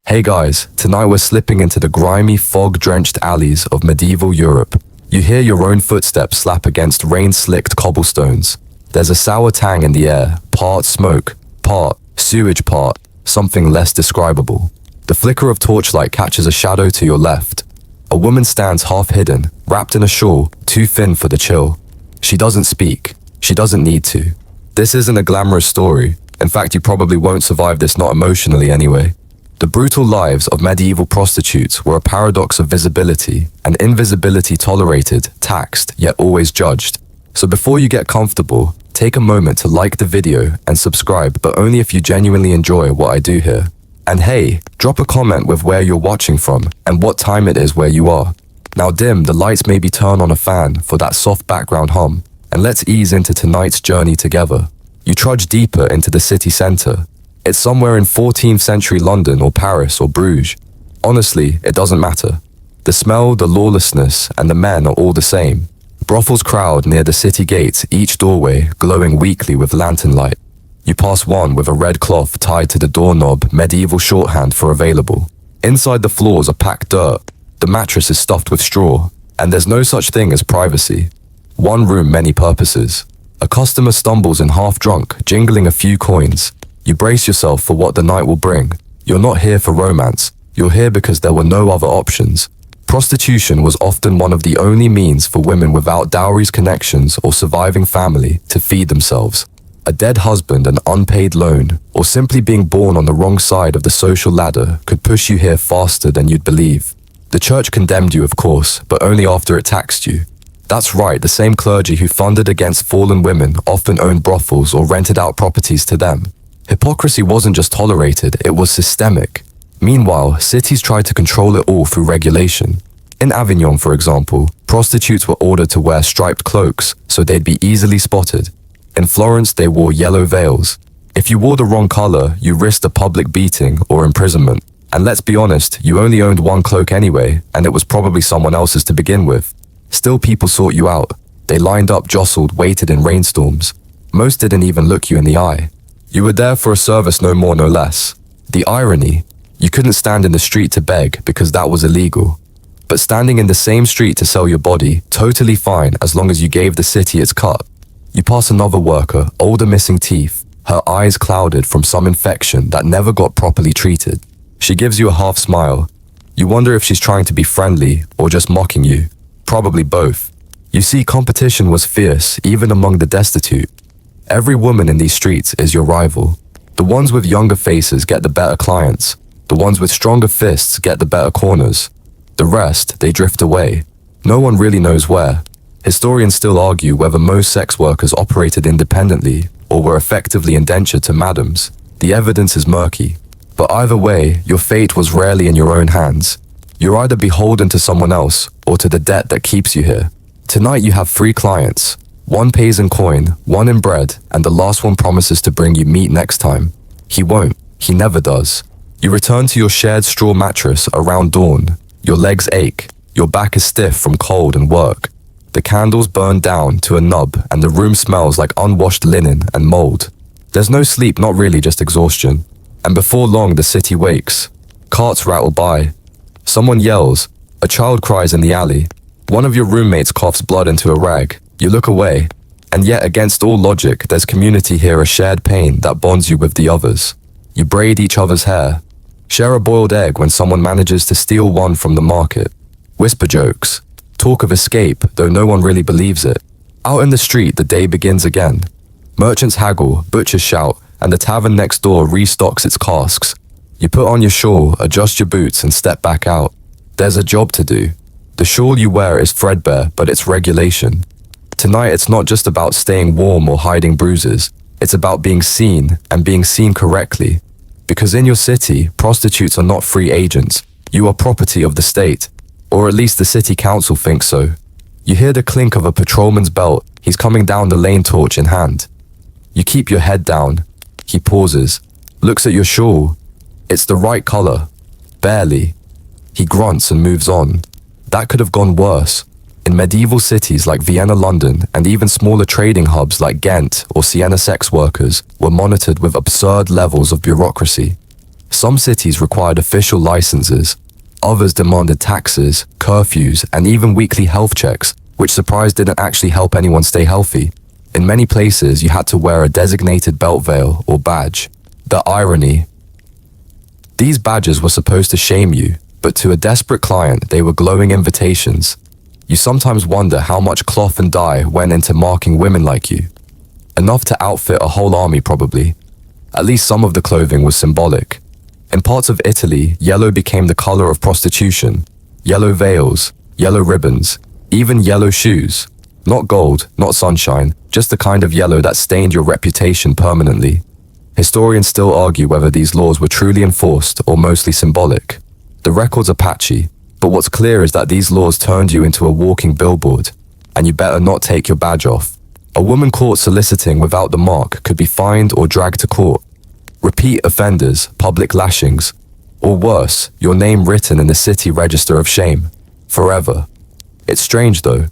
Hey guys, tonight we're slipping into the grimy, fog-drenched alleys of medieval Europe. You hear your own footsteps slap against rain-slicked cobblestones. There's a sour tang in the air, part smoke, part sewage, part something less describable. The flicker of torchlight catches a shadow to your left. A woman stands half hidden, wrapped in a shawl, too thin for the chill. She doesn't speak. She doesn't need to. This isn't a glamorous story. In fact, you probably won't survive this, not emotionally anyway. The brutal lives of medieval prostitutes were a paradox of visibility and invisibility, tolerated, taxed, yet always judged. So before you get comfortable, take a moment to like the video and subscribe, but only if you genuinely enjoy what I do here. And hey, drop a comment with where you're watching from and what time it is where you are. Now dim the lights, maybe turn on a fan for that soft background hum, and let's ease into tonight's journey together. You trudge deeper into the city center. It's somewhere in 14th century London or Paris or Bruges. Honestly, it doesn't matter. The smell, the lawlessness, and the men are all the same. Brothels crowd near the city gates, each doorway glowing weakly with lantern light. You pass one with a red cloth tied to the doorknob, medieval shorthand for available. Inside, the floors are packed dirt. The mattress is stuffed with straw, and there's no such thing as privacy. One room, many purposes. A customer stumbles in half drunk, jingling a few coins. You brace yourself for what the night will bring. You're not here for romance. You're here because there were no other options. Prostitution was often one of the only means for women without dowries, connections, or surviving family to feed themselves. A dead husband, an unpaid loan, or simply being born on the wrong side of the social ladder could push you here faster than you'd believe. The church condemned you, of course, but only after it taxed you. That's right, the same clergy who funded against fallen women often owned brothels or rented out properties to them. Hypocrisy wasn't just tolerated, it was systemic. Meanwhile, cities tried to control it all through regulation. In Avignon, for example, prostitutes were ordered to wear striped cloaks so they'd be easily spotted. In Florence, they wore yellow veils. If you wore the wrong color, you risked a public beating or imprisonment. And let's be honest, you only owned one cloak anyway, and it was probably someone else's to begin with. Still, people sought you out. They lined up, jostled, waited in rainstorms. Most didn't even look you in the eye. You were there for a service, no more, no less. The irony, you couldn't stand in the street to beg because that was illegal. But standing in the same street to sell your body, totally fine as long as you gave the city its cut. You pass another worker, older, missing teeth, her eyes clouded from some infection that never got properly treated. She gives you a half smile. You wonder if she's trying to be friendly or just mocking you. Probably both. You see, competition was fierce, even among the destitute. Every woman in these streets is your rival. The ones with younger faces get the better clients. The ones with stronger fists get the better corners. The rest, they drift away. No one really knows where. Historians still argue whether most sex workers operated independently or were effectively indentured to madams. The evidence is murky. But either way, your fate was rarely in your own hands. You're either beholden to someone else or to the debt that keeps you here. Tonight you have 3 clients. One pays in coin, one in bread, and the last one promises to bring you meat next time. He won't. He never does. You return to your shared straw mattress around dawn. Your legs ache. Your back is stiff from cold and work. The candles burn down to a nub and the room smells like unwashed linen and mold. There's no sleep, not really, just exhaustion. And before long the city wakes. Carts rattle by. Someone yells. A child cries in the alley. One of your roommates coughs blood into a rag. You look away, and yet against all logic, there's community here, a shared pain that bonds you with the others. You braid each other's hair, share a boiled egg when someone manages to steal one from the market, whisper jokes, talk of escape, though no one really believes it. Out in the street, the day begins again. Merchants haggle, butchers shout, and the tavern next door restocks its casks. You put on your shawl, adjust your boots, and step back out. There's a job to do. The shawl you wear is threadbare, but it's regulation. Tonight, it's not just about staying warm or hiding bruises. It's about being seen, and being seen correctly. Because in your city, prostitutes are not free agents. You are property of the state. Or at least the city council thinks so. You hear the clink of a patrolman's belt. He's coming down the lane, torch in hand. You keep your head down. He pauses, looks at your shawl. It's the right color. Barely. He grunts and moves on. That could have gone worse. In medieval cities like Vienna, London, and even smaller trading hubs like Ghent or Siena, sex workers were monitored with absurd levels of bureaucracy. Some cities required official licenses. Others demanded taxes, curfews, and even weekly health checks, which surprise didn't actually help anyone stay healthy. In many places, you had to wear a designated belt veil or badge. The irony. These badges were supposed to shame you, but to a desperate client, they were glowing invitations. You sometimes wonder how much cloth and dye went into marking women like you. Enough to outfit a whole army, probably. At least some of the clothing was symbolic. In parts of Italy, yellow became the color of prostitution. Yellow veils, yellow ribbons, even yellow shoes. Not gold, not sunshine, just the kind of yellow that stained your reputation permanently. Historians still argue whether these laws were truly enforced or mostly symbolic. The records are patchy, but what's clear is that these laws turned you into a walking billboard, and you better not take your badge off. A woman caught soliciting without the mark could be fined or dragged to court. Repeat offenders, public lashings, or worse, your name written in the city register of shame, forever. It's strange though.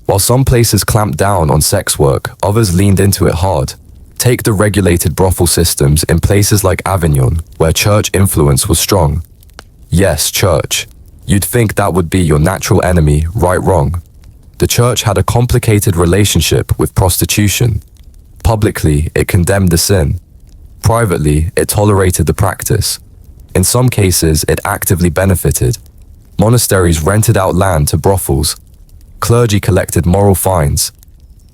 While some places clamped down on sex work, others leaned into it hard. Take the regulated brothel systems in places like Avignon, where church influence was strong. Yes, church. You'd think that would be your natural enemy, right wrong. The church had a complicated relationship with prostitution. Publicly, it condemned the sin. Privately, it tolerated the practice. In some cases, it actively benefited. Monasteries rented out land to brothels. Clergy collected moral fines.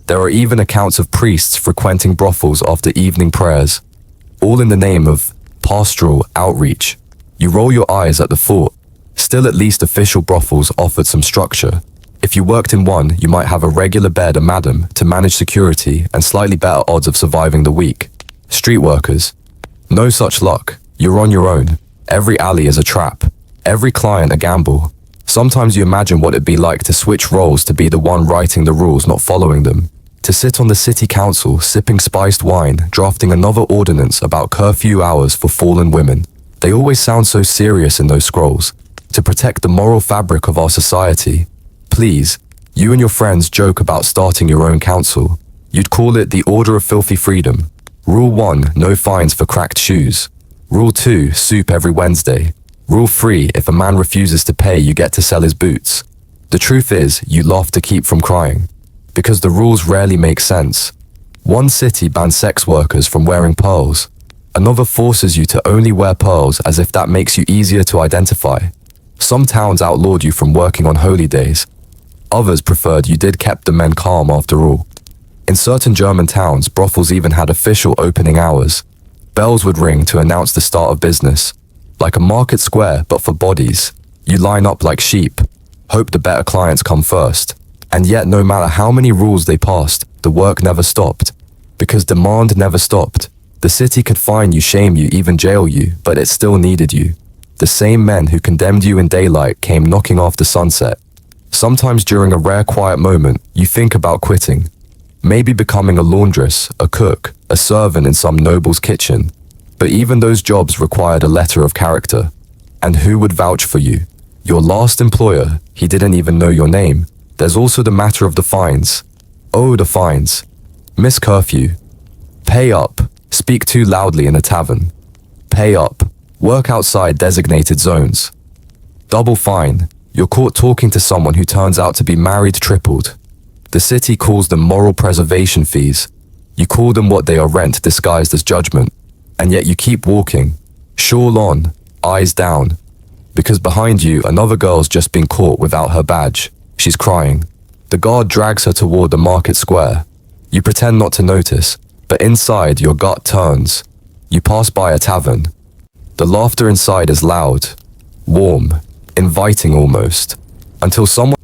There are even accounts of priests frequenting brothels after evening prayers, all in the name of pastoral outreach. You roll your eyes at the thought. Still, at least official brothels offered some structure. If you worked in one, you might have a regular bed, a madam, to manage security and slightly better odds of surviving the week. Street workers. No such luck. You're on your own. Every alley is a trap. Every client a gamble. Sometimes you imagine what it'd be like to switch roles to be the one writing the rules, not following them. To sit on the city council, sipping spiced wine, drafting another ordinance about curfew hours for fallen women. They always sound so serious in those scrolls. To protect the moral fabric of our society. Please, you and your friends joke about starting your own council. You'd call it the Order of Filthy Freedom. Rule 1, no fines for cracked shoes. Rule 2, soup every Wednesday. Rule 3, if a man refuses to pay, you get to sell his boots. The truth is, you laugh to keep from crying. Because the rules rarely make sense. One city bans sex workers from wearing pearls. Another forces you to only wear pearls as if that makes you easier to identify. Some towns outlawed you from working on holy days. Others preferred you did kept the men calm after all. In certain German towns, brothels even had official opening hours. Bells would ring to announce the start of business. Like a market square, but for bodies. You line up like sheep. Hope the better clients come first. And yet, no matter how many rules they passed, the work never stopped. Because demand never stopped. The city could fine you, shame you, even jail you, but it still needed you. The same men who condemned you in daylight came knocking after sunset. Sometimes during a rare quiet moment, you think about quitting. Maybe becoming a laundress, a cook, a servant in some noble's kitchen. But even those jobs required a letter of character. And who would vouch for you? Your last employer, he didn't even know your name. There's also the matter of the fines. Oh, the fines. Miss curfew. Pay up. Speak too loudly in a tavern. Pay up. Work outside designated zones. Double fine. You're caught talking to someone who turns out to be married tripled. The city calls them moral preservation fees. You call them what they are, rent disguised as judgment. And yet you keep walking. Shawl on, eyes down. Because behind you, another girl's just been caught without her badge. She's crying. The guard drags her toward the market square. You pretend not to notice, but inside your gut turns. You pass by a tavern. The laughter inside is loud, warm, inviting almost, until someone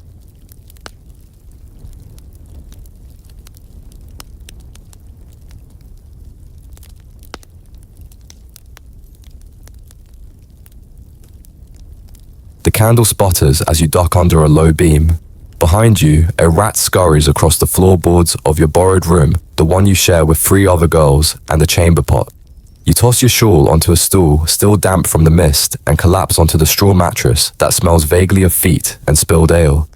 The candle sputters as you duck under a low beam. Behind you, a rat scurries across the floorboards of your borrowed room, the one you share with 3 other girls and a chamber pot. You toss your shawl onto a stool, still damp from the mist, and collapse onto the straw mattress that smells vaguely of feet and spilled ale.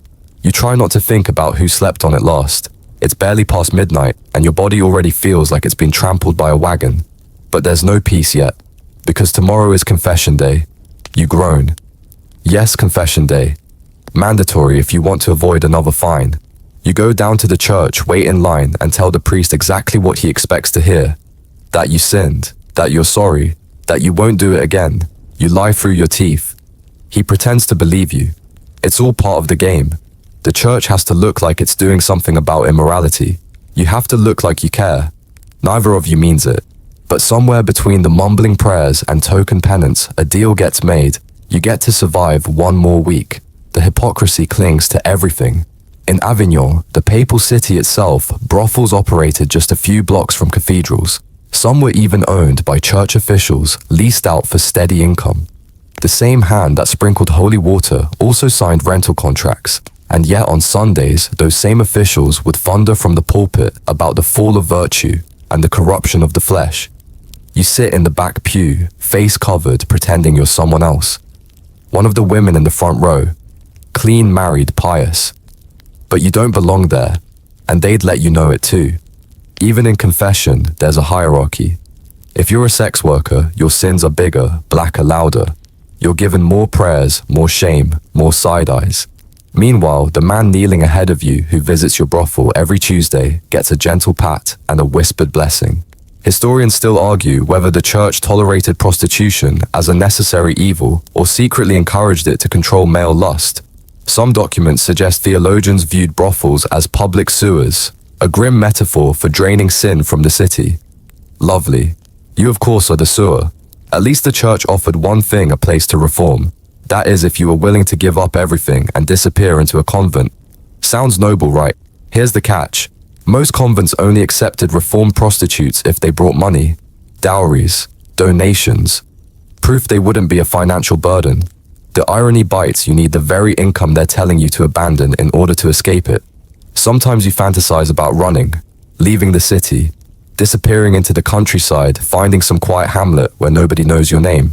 You try not to think about who slept on it last. It's barely past midnight, and your body already feels like it's been trampled by a wagon. But there's no peace yet. Because tomorrow is confession day. You groan. Yes, confession day. Mandatory if you want to avoid another fine. You go down to the church, wait in line, and tell the priest exactly what he expects to hear. That you sinned, that you're sorry, that you won't do it again. You lie through your teeth. He pretends to believe you. It's all part of the game. The church has to look like it's doing something about immorality. You have to look like you care. Neither of you means it. But somewhere between the mumbling prayers and token penance, a deal gets made. You get to survive one more week. The hypocrisy clings to everything. In Avignon, the papal city itself, brothels operated just a few blocks from cathedrals. Some were even owned by church officials, leased out for steady income. The same hand that sprinkled holy water also signed rental contracts. And yet on Sundays, those same officials would thunder from the pulpit about the fall of virtue and the corruption of the flesh. You sit in the back pew, face covered, pretending you're someone else. One of the women in the front row, clean, married, pious. But you don't belong there, and they'd let you know it too. Even in confession, there's a hierarchy. If you're a sex worker, your sins are bigger, blacker, louder. You're given more prayers, more shame, more side eyes. Meanwhile, the man kneeling ahead of you who visits your brothel every Tuesday gets a gentle pat and a whispered blessing. Historians still argue whether the church tolerated prostitution as a necessary evil or secretly encouraged it to control male lust. Some documents suggest theologians viewed brothels as public sewers, a grim metaphor for draining sin from the city. Lovely. You of course are the sewer. At least the church offered one thing a place to reform. That is, if you were willing to give up everything and disappear into a convent. Sounds noble, right? Here's the catch. Most convents only accepted reformed prostitutes if they brought money, dowries, donations, proof they wouldn't be a financial burden. The irony bites, you need the very income they're telling you to abandon in order to escape it. Sometimes you fantasize about running, leaving the city, disappearing into the countryside, finding some quiet hamlet where nobody knows your name.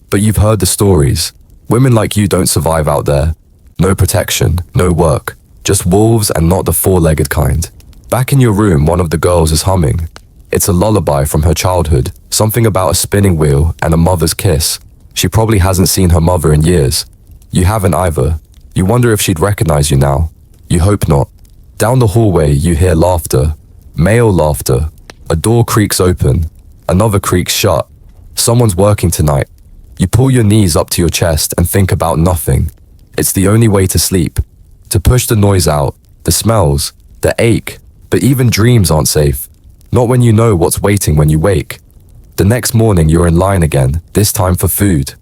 But you've heard the stories. Women like you don't survive out there. No protection, no work, just wolves, and not the four-legged kind. Back in your room, one of the girls is humming. It's a lullaby from her childhood, something about a spinning wheel and a mother's kiss. She probably hasn't seen her mother in years. You haven't either. You wonder if she'd recognize you now. You hope not. Down the hallway, you hear laughter. Male laughter. A door creaks open. Another creaks shut. Someone's working tonight. You pull your knees up to your chest and think about nothing. It's the only way to sleep. To push the noise out, the smells, the ache. But even dreams aren't safe. Not when you know what's waiting when you wake. The next morning you're in line again, this time for food.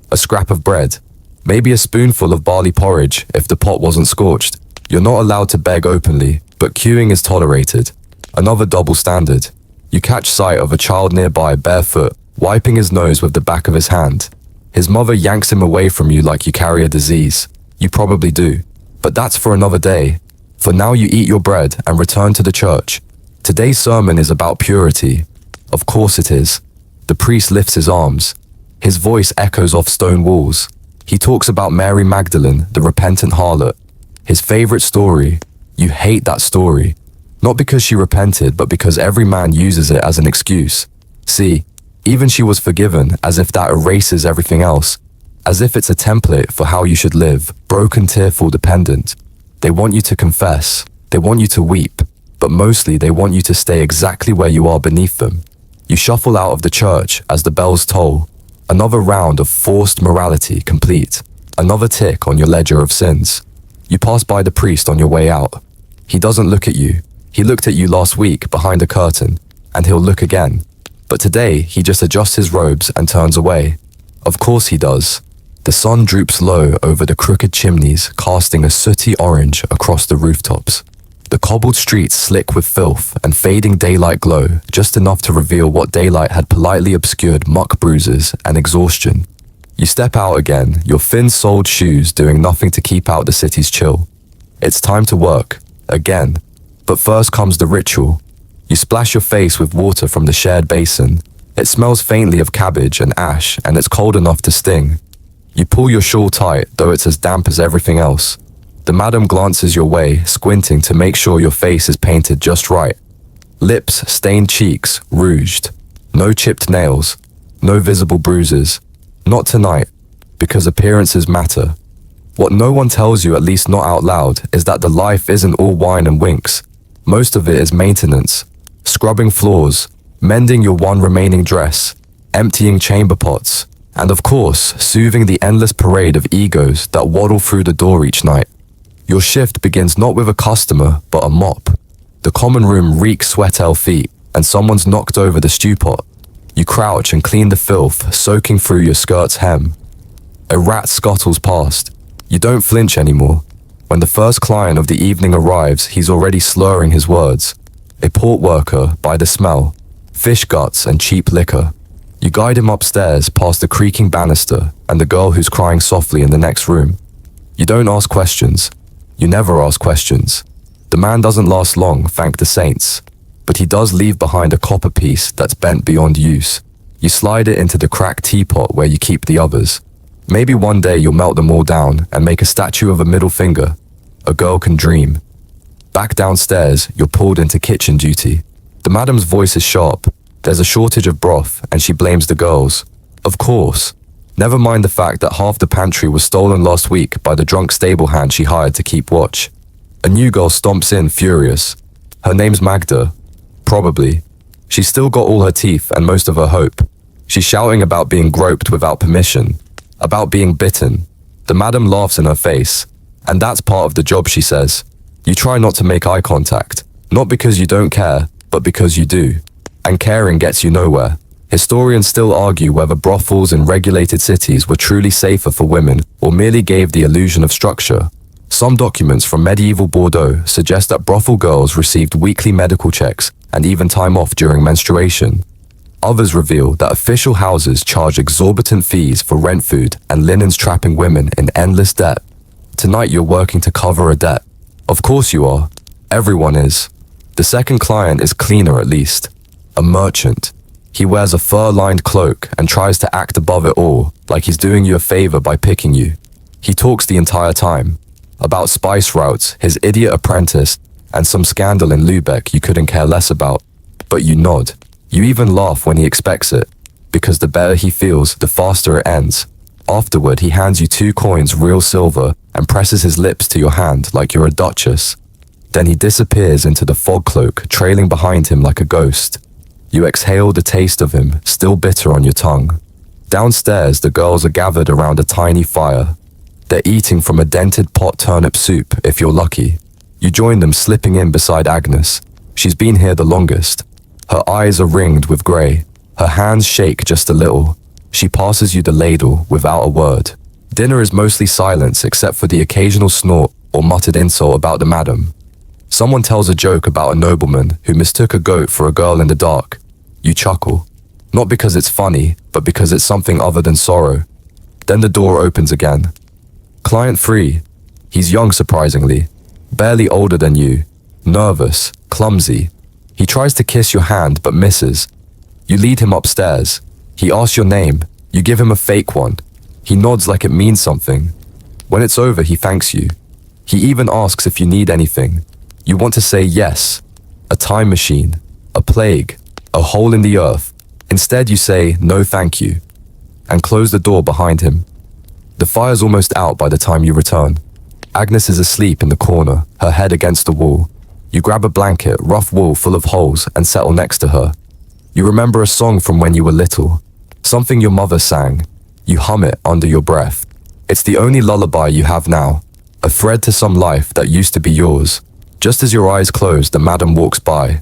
A scrap of bread. Maybe a spoonful of barley porridge if the pot wasn't scorched. You're not allowed to beg openly, but queuing is tolerated. Another double standard. You catch sight of a child nearby barefoot, wiping his nose with the back of his hand. His mother yanks him away from you like you carry a disease. You probably do. But that's for another day. For now you eat your bread and return to the church. Today's sermon is about purity. Of course it is. The priest lifts his arms. His voice echoes off stone walls. He talks about Mary Magdalene, the repentant harlot. His favorite story. You hate that story. Not because she repented, but because every man uses it as an excuse. See, even she was forgiven, as if that erases everything else. As if it's a template for how you should live, broken, tearful, dependent. They want you to confess. They want you to weep. But mostly they want you to stay exactly where you are beneath them. You shuffle out of the church as the bells toll. Another round of forced morality complete. Another tick on your ledger of sins. You pass by the priest on your way out. He doesn't look at you. He looked at you last week behind a curtain, and he'll look again. But today, he just adjusts his robes and turns away. Of course he does. The sun droops low over the crooked chimneys, casting a sooty orange across the rooftops. The cobbled streets slick with filth and fading daylight glow, just enough to reveal what daylight had politely obscured muck bruises and exhaustion. You step out again, your thin-soled shoes doing nothing to keep out the city's chill. It's time to work, again. But first comes the ritual. You splash your face with water from the shared basin. It smells faintly of cabbage and ash, and it's cold enough to sting. You pull your shawl tight, though it's as damp as everything else. The madam glances your way, squinting to make sure your face is painted just right. Lips, stained cheeks, rouged. No chipped nails. No visible bruises. Not tonight, because appearances matter. What no one tells you, at least not out loud, is that the life isn't all wine and winks. Most of it is maintenance. Scrubbing floors, mending your one remaining dress, emptying chamber pots, and of course, soothing the endless parade of egos that waddle through the door each night. Your shift begins not with a customer, but a mop. The common room reeks sweat-el feet, and someone's knocked over the stew pot. You crouch and clean the filth, soaking through your skirt's hem. A rat scuttles past. You don't flinch anymore. When the first client of the evening arrives, he's already slurring his words. A port worker, by the smell. Fish guts and cheap liquor. You guide him upstairs past the creaking banister and the girl who's crying softly in the next room. You don't ask questions. You never ask questions. The man doesn't last long, thank the saints. But he does leave behind a copper piece that's bent beyond use. You slide it into the cracked teapot where you keep the others. Maybe one day you'll melt them all down and make a statue of a middle finger. A girl can dream. Back downstairs, you're pulled into kitchen duty. The madam's voice is sharp. There's a shortage of broth and she blames the girls. Of course. Never mind the fact that half the pantry was stolen last week by the drunk stable hand she hired to keep watch. A new girl stomps in furious. Her name's Magda. Probably. She's still got all her teeth and most of her hope. She's shouting about being groped without permission. About being bitten. The madam laughs in her face. And that's part of the job, she says. You try not to make eye contact. Not because you don't care, but because you do. And caring gets you nowhere. Historians still argue whether brothels in regulated cities were truly safer for women or merely gave the illusion of structure. Some documents from medieval Bordeaux suggest that brothel girls received weekly medical checks and even time off during menstruation. Others reveal that official houses charge exorbitant fees for rent food and linens, trapping women in endless debt. Tonight you're working to cover a debt. Of course you are. Everyone is. The second client is cleaner at least. A merchant. He wears a fur-lined cloak and tries to act above it all, like he's doing you a favor by picking you. He talks the entire time. About spice routes, his idiot apprentice, and some scandal in Lübeck you couldn't care less about. But you nod. You even laugh when he expects it, because the better he feels, the faster it ends. Afterward, he hands you 2 coins, real silver, and presses his lips to your hand like you're a duchess. Then he disappears into the fog cloak, trailing behind him like a ghost. You exhale the taste of him, still bitter on your tongue. Downstairs, the girls are gathered around a tiny fire. They're eating from a dented pot turnip soup, if you're lucky. You join them, slipping in beside Agnes. She's been here the longest. Her eyes are ringed with grey. Her hands shake just a little. She passes you the ladle without a word. Dinner is mostly silence except for the occasional snort or muttered insult about the madam. Someone tells a joke about a nobleman who mistook a goat for a girl in the dark. You chuckle. Not because it's funny, but because it's something other than sorrow. Then the door opens again. Client 3. He's young, surprisingly. Barely older than you. Nervous, clumsy. He tries to kiss your hand but misses. You lead him upstairs. He asks your name. You give him a fake one. He nods like it means something. When it's over, he thanks you. He even asks if you need anything. You want to say yes. A time machine. A plague. A hole in the earth. Instead, you say no thank you. And close the door behind him. The fire's almost out by the time you return. Agnes is asleep in the corner, her head against the wall. You grab a blanket, rough wool full of holes, and settle next to her. You remember a song from when you were little. Something your mother sang. You hum it under your breath. It's the only lullaby you have now. A thread to some life that used to be yours. Just as your eyes close, the madam walks by.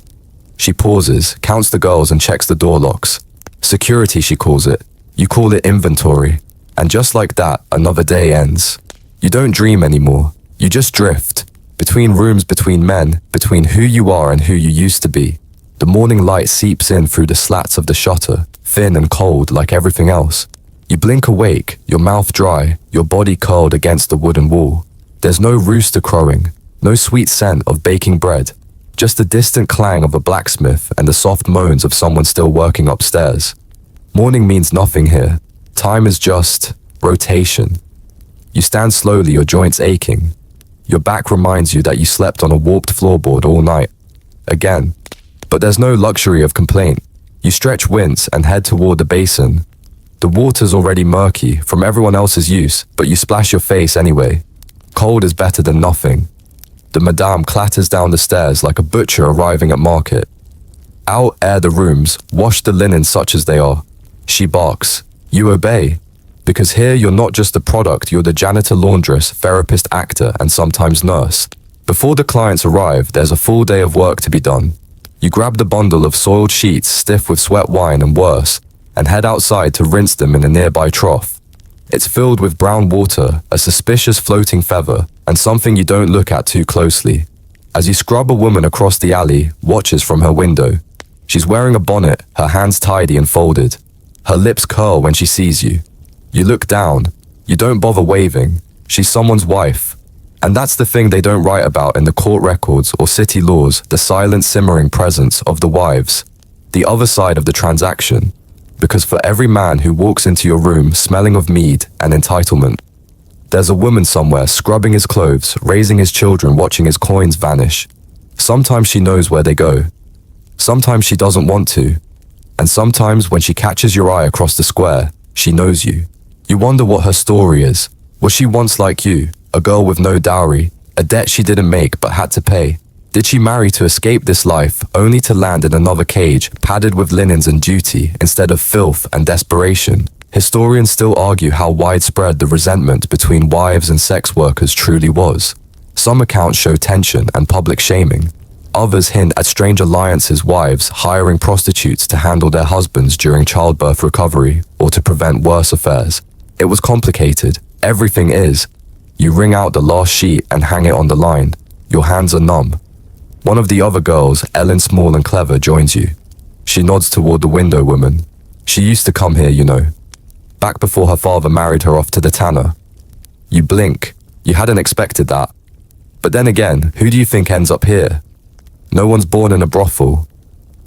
She pauses, counts the girls, and checks the door locks. Security, she calls it. You call it inventory. And just like that, another day ends. You don't dream anymore. You just drift. Between rooms, between men, between who you are and who you used to be. The morning light seeps in through the slats of the shutter, thin and cold like everything else. You blink awake, your mouth dry, your body curled against the wooden wall. There's no rooster crowing, no sweet scent of baking bread, just the distant clang of a blacksmith and the soft moans of someone still working upstairs. Morning means nothing here. Time is just rotation. You stand slowly, your joints aching. Your back reminds you that you slept on a warped floorboard all night. Again. But there's no luxury of complaint. You stretch, wince, and head toward the basin, The water's already murky from everyone else's use, but you splash your face anyway. Cold is better than nothing. The madame clatters down the stairs like a butcher arriving at market. Out, air the rooms, wash the linen such as they are. She barks. You obey. Because here you're not just a product, you're the janitor, laundress, therapist, actor, and sometimes nurse. Before the clients arrive, there's a full day of work to be done. You grab the bundle of soiled sheets, stiff with sweat, wine, and worse, and head outside to rinse them in a nearby trough. It's filled with brown water, a suspicious floating feather, and something you don't look at too closely. As you scrub, a woman across the alley watches from her window. She's wearing a bonnet, her hands tidy and folded. Her lips curl when she sees you. You look down. You don't bother waving. She's someone's wife. And that's the thing they don't write about in the court records or city laws, the silent, simmering presence of the wives. The other side of the transaction. Because for every man who walks into your room smelling of mead and entitlement, there's a woman somewhere scrubbing his clothes, raising his children, watching his coins vanish. Sometimes she knows where they go. Sometimes she doesn't want to. And sometimes when she catches your eye across the square, she knows you. You wonder what her story is. Was she once like you, a girl with no dowry, a debt she didn't make but had to pay? Did she marry to escape this life, only to land in another cage, padded with linens and duty, instead of filth and desperation? Historians still argue how widespread the resentment between wives and sex workers truly was. Some accounts show tension and public shaming. Others hint at strange alliances, wives hiring prostitutes to handle their husbands during childbirth recovery or to prevent worse affairs. It was complicated. Everything is. You wring out the last sheet and hang it on the line. Your hands are numb. One of the other girls, Ellen, small and clever, joins you. She nods toward the window woman. She used to come here, you know. Back before her father married her off to the tanner. You blink. You hadn't expected that. But then again, who do you think ends up here? No one's born in a brothel.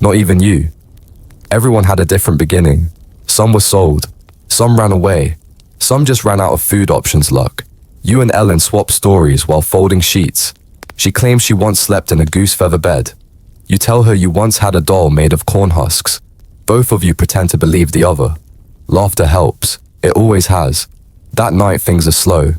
Not even you. Everyone had a different beginning. Some were sold. Some ran away. Some just ran out of food options luck. You and Ellen swap stories while folding sheets. She claims she once slept in a goose feather bed. You tell her you once had a doll made of corn husks. Both of you pretend to believe the other. Laughter helps. It always has. That night things are slow.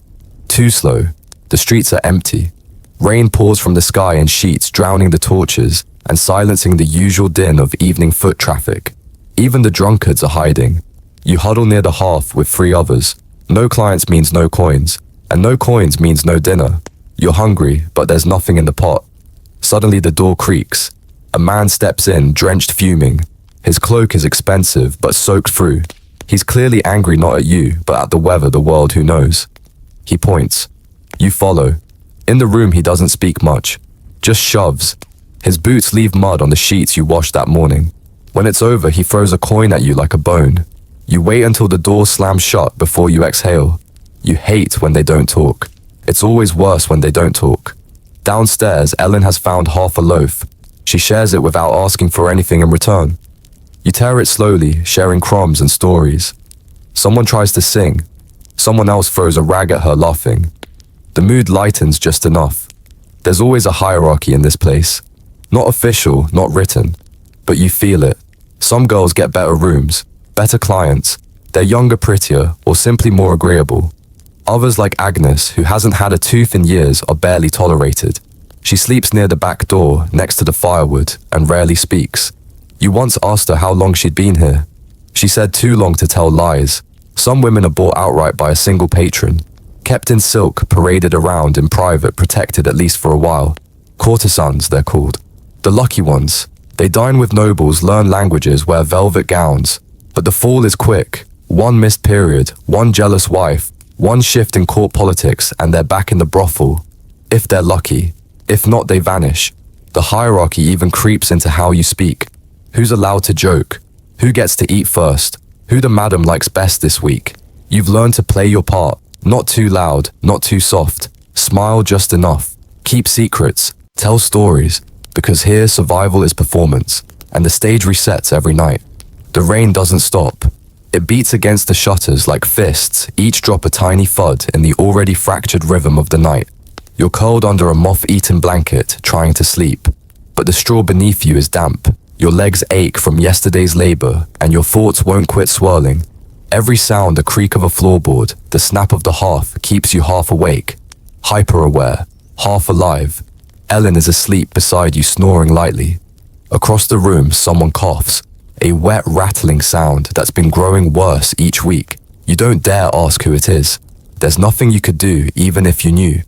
Too slow. The streets are empty. Rain pours from the sky in sheets, drowning the torches and silencing the usual din of evening foot traffic. Even the drunkards are hiding. You huddle near the hearth with 3 others. No clients means no coins, and no coins means no dinner. You're hungry, but there's nothing in the pot. Suddenly the door creaks. A man steps in, drenched, fuming. His cloak is expensive, but soaked through. He's clearly angry not at you, but at the weather, the world, who knows. He points. You follow. In the room he doesn't speak much. Just shoves. His boots leave mud on the sheets you washed that morning. When it's over, he throws a coin at you like a bone. You wait until the door slams shut before you exhale. You hate when they don't talk. It's always worse when they don't talk. Downstairs, Ellen has found half a loaf. She shares it without asking for anything in return. You tear it slowly, sharing crumbs and stories. Someone tries to sing. Someone else throws a rag at her, laughing. The mood lightens just enough. There's always a hierarchy in this place. Not official, not written, but you feel it. Some girls get better rooms, better clients. They're younger, prettier, or simply more agreeable. Others, like Agnes, who hasn't had a tooth in years, are barely tolerated. She sleeps near the back door, next to the firewood, and rarely speaks. You once asked her how long she'd been here. She said too long to tell lies. Some women are bought outright by a single patron. Kept in silk, paraded around in private, protected at least for a while. Courtesans, they're called. The lucky ones. They dine with nobles, learn languages, wear velvet gowns. But the fall is quick. One missed period, one jealous wife, one shift in court politics, and they're back in the brothel. If they're lucky. If not, they vanish. The hierarchy even creeps into how you speak. Who's allowed to joke? Who gets to eat first? Who the madam likes best this week? You've learned to play your part. Not too loud, not too soft. Smile just enough. Keep secrets. Tell stories. Because here survival is performance, and the stage resets every night. The rain doesn't stop. It beats against the shutters like fists, each drop a tiny thud in the already fractured rhythm of the night. You're curled under a moth-eaten blanket, trying to sleep. But the straw beneath you is damp. Your legs ache from yesterday's labor, and your thoughts won't quit swirling. Every sound, the creak of a floorboard, the snap of the hearth keeps you half awake, hyper-aware, half alive. Ellen is asleep beside you, snoring lightly. Across the room, someone coughs, a wet, rattling sound that's been growing worse each week. You don't dare ask who it is. There's nothing you could do, even if you knew.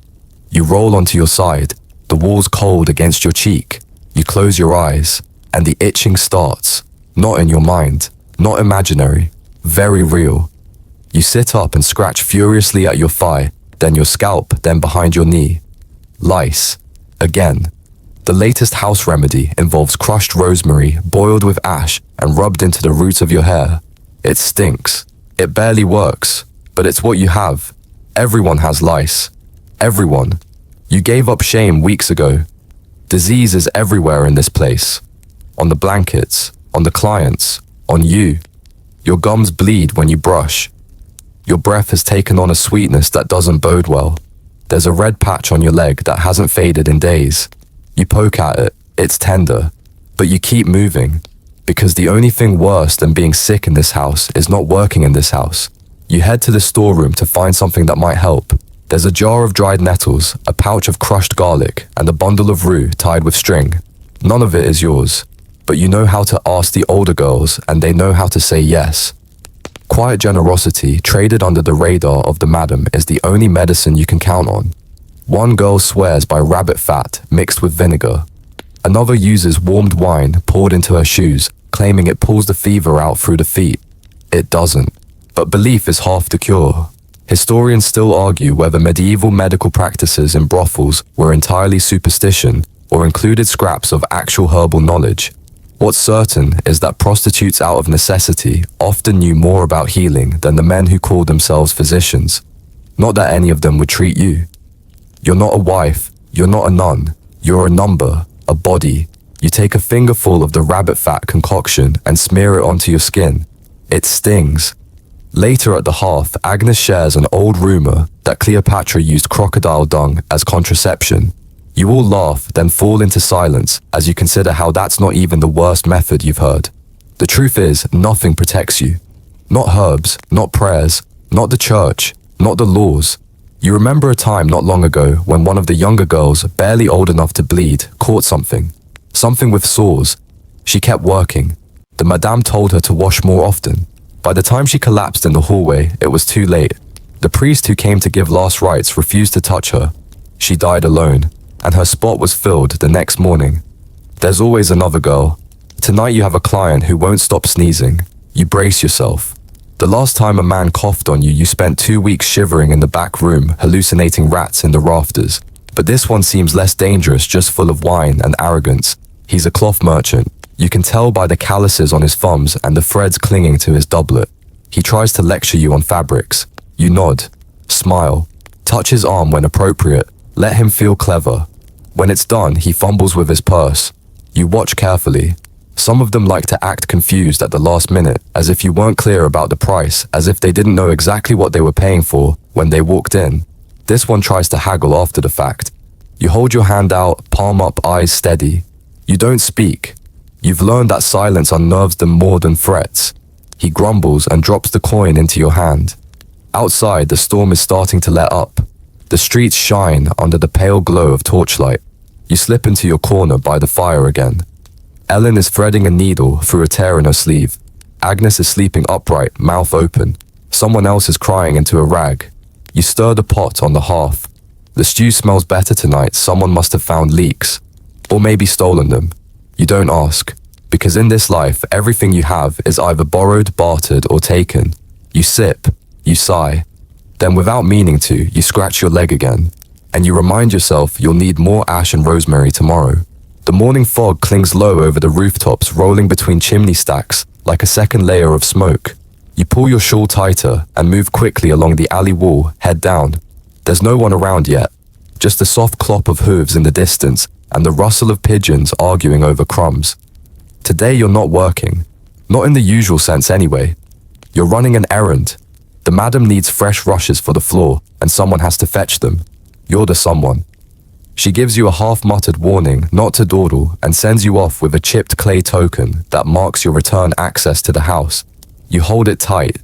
You roll onto your side, the wall's cold against your cheek. You close your eyes, and the itching starts. Not in your mind, not imaginary, very real. You sit up and scratch furiously at your thigh, then your scalp, then behind your knee. Lice. Again. The latest house remedy involves crushed rosemary, boiled with ash, and rubbed into the roots of your hair. It stinks. It barely works, but it's what you have. Everyone has lice. Everyone. You gave up shame weeks ago. Disease is everywhere in this place. On the blankets, on the clients, on you. Your gums bleed when you brush. Your breath has taken on a sweetness that doesn't bode well. There's a red patch on your leg that hasn't faded in days. You poke at it, it's tender, but you keep moving, because the only thing worse than being sick in this house is not working in this house. You head to the storeroom to find something that might help. There's a jar of dried nettles, a pouch of crushed garlic, and a bundle of rue tied with string. None of it is yours, but you know how to ask the older girls, and they know how to say yes. Quiet generosity, traded under the radar of the madam, is the only medicine you can count on. One girl swears by rabbit fat mixed with vinegar. Another uses warmed wine poured into her shoes, claiming it pulls the fever out through the feet. It doesn't. But belief is half the cure. Historians still argue whether medieval medical practices in brothels were entirely superstition or included scraps of actual herbal knowledge. What's certain is that prostitutes out of necessity often knew more about healing than the men who called themselves physicians. Not that any of them would treat you. You're not a wife, you're not a nun, you're a number, a body. You take a fingerful of the rabbit fat concoction and smear it onto your skin. It stings. Later at the hearth, Agnes shares an old rumor that Cleopatra used crocodile dung as contraception. You all laugh, then fall into silence as you consider how that's not even the worst method you've heard. The truth is, nothing protects you. Not herbs, not prayers, not the church, not the laws. You remember a time not long ago when one of the younger girls, barely old enough to bleed, caught something. Something with sores. She kept working. The madame told her to wash more often. By the time she collapsed in the hallway, it was too late. The priest who came to give last rites refused to touch her. She died alone, and her spot was filled the next morning. There's always another girl. Tonight you have a client who won't stop sneezing. You brace yourself. The last time a man coughed on you, you spent 2 weeks shivering in the back room, hallucinating rats in the rafters. But this one seems less dangerous, just full of wine and arrogance. He's a cloth merchant. You can tell by the calluses on his thumbs and the threads clinging to his doublet. He tries to lecture you on fabrics. You nod, smile, touch his arm when appropriate, let him feel clever. When it's done, he fumbles with his purse. You watch carefully. Some of them like to act confused at the last minute, as if you weren't clear about the price, as if they didn't know exactly what they were paying for when they walked in. This one tries to haggle after the fact. You hold your hand out, palm up, eyes steady. You don't speak. You've learned that silence unnerves them more than threats. He grumbles and drops the coin into your hand. Outside, the storm is starting to let up. The streets shine under the pale glow of torchlight. You slip into your corner by the fire again. Ellen is threading a needle through a tear in her sleeve. Agnes is sleeping upright, mouth open. Someone else is crying into a rag. You stir the pot on the hearth. The stew smells better tonight. Someone must have found leeks. Or maybe stolen them. You don't ask. Because in this life, everything you have is either borrowed, bartered, or taken. You sip. You sigh. Then without meaning to, you scratch your leg again. And you remind yourself you'll need more ash and rosemary tomorrow. The morning fog clings low over the rooftops, rolling between chimney stacks like a second layer of smoke. You pull your shawl tighter and move quickly along the alley wall, head down. There's no one around yet. Just the soft clop of hooves in the distance and the rustle of pigeons arguing over crumbs. Today you're not working. Not in the usual sense anyway. You're running an errand. The madam needs fresh rushes for the floor, and someone has to fetch them. You're the someone. She gives you a half-muttered warning not to dawdle and sends you off with a chipped clay token that marks your return access to the house. You hold it tight.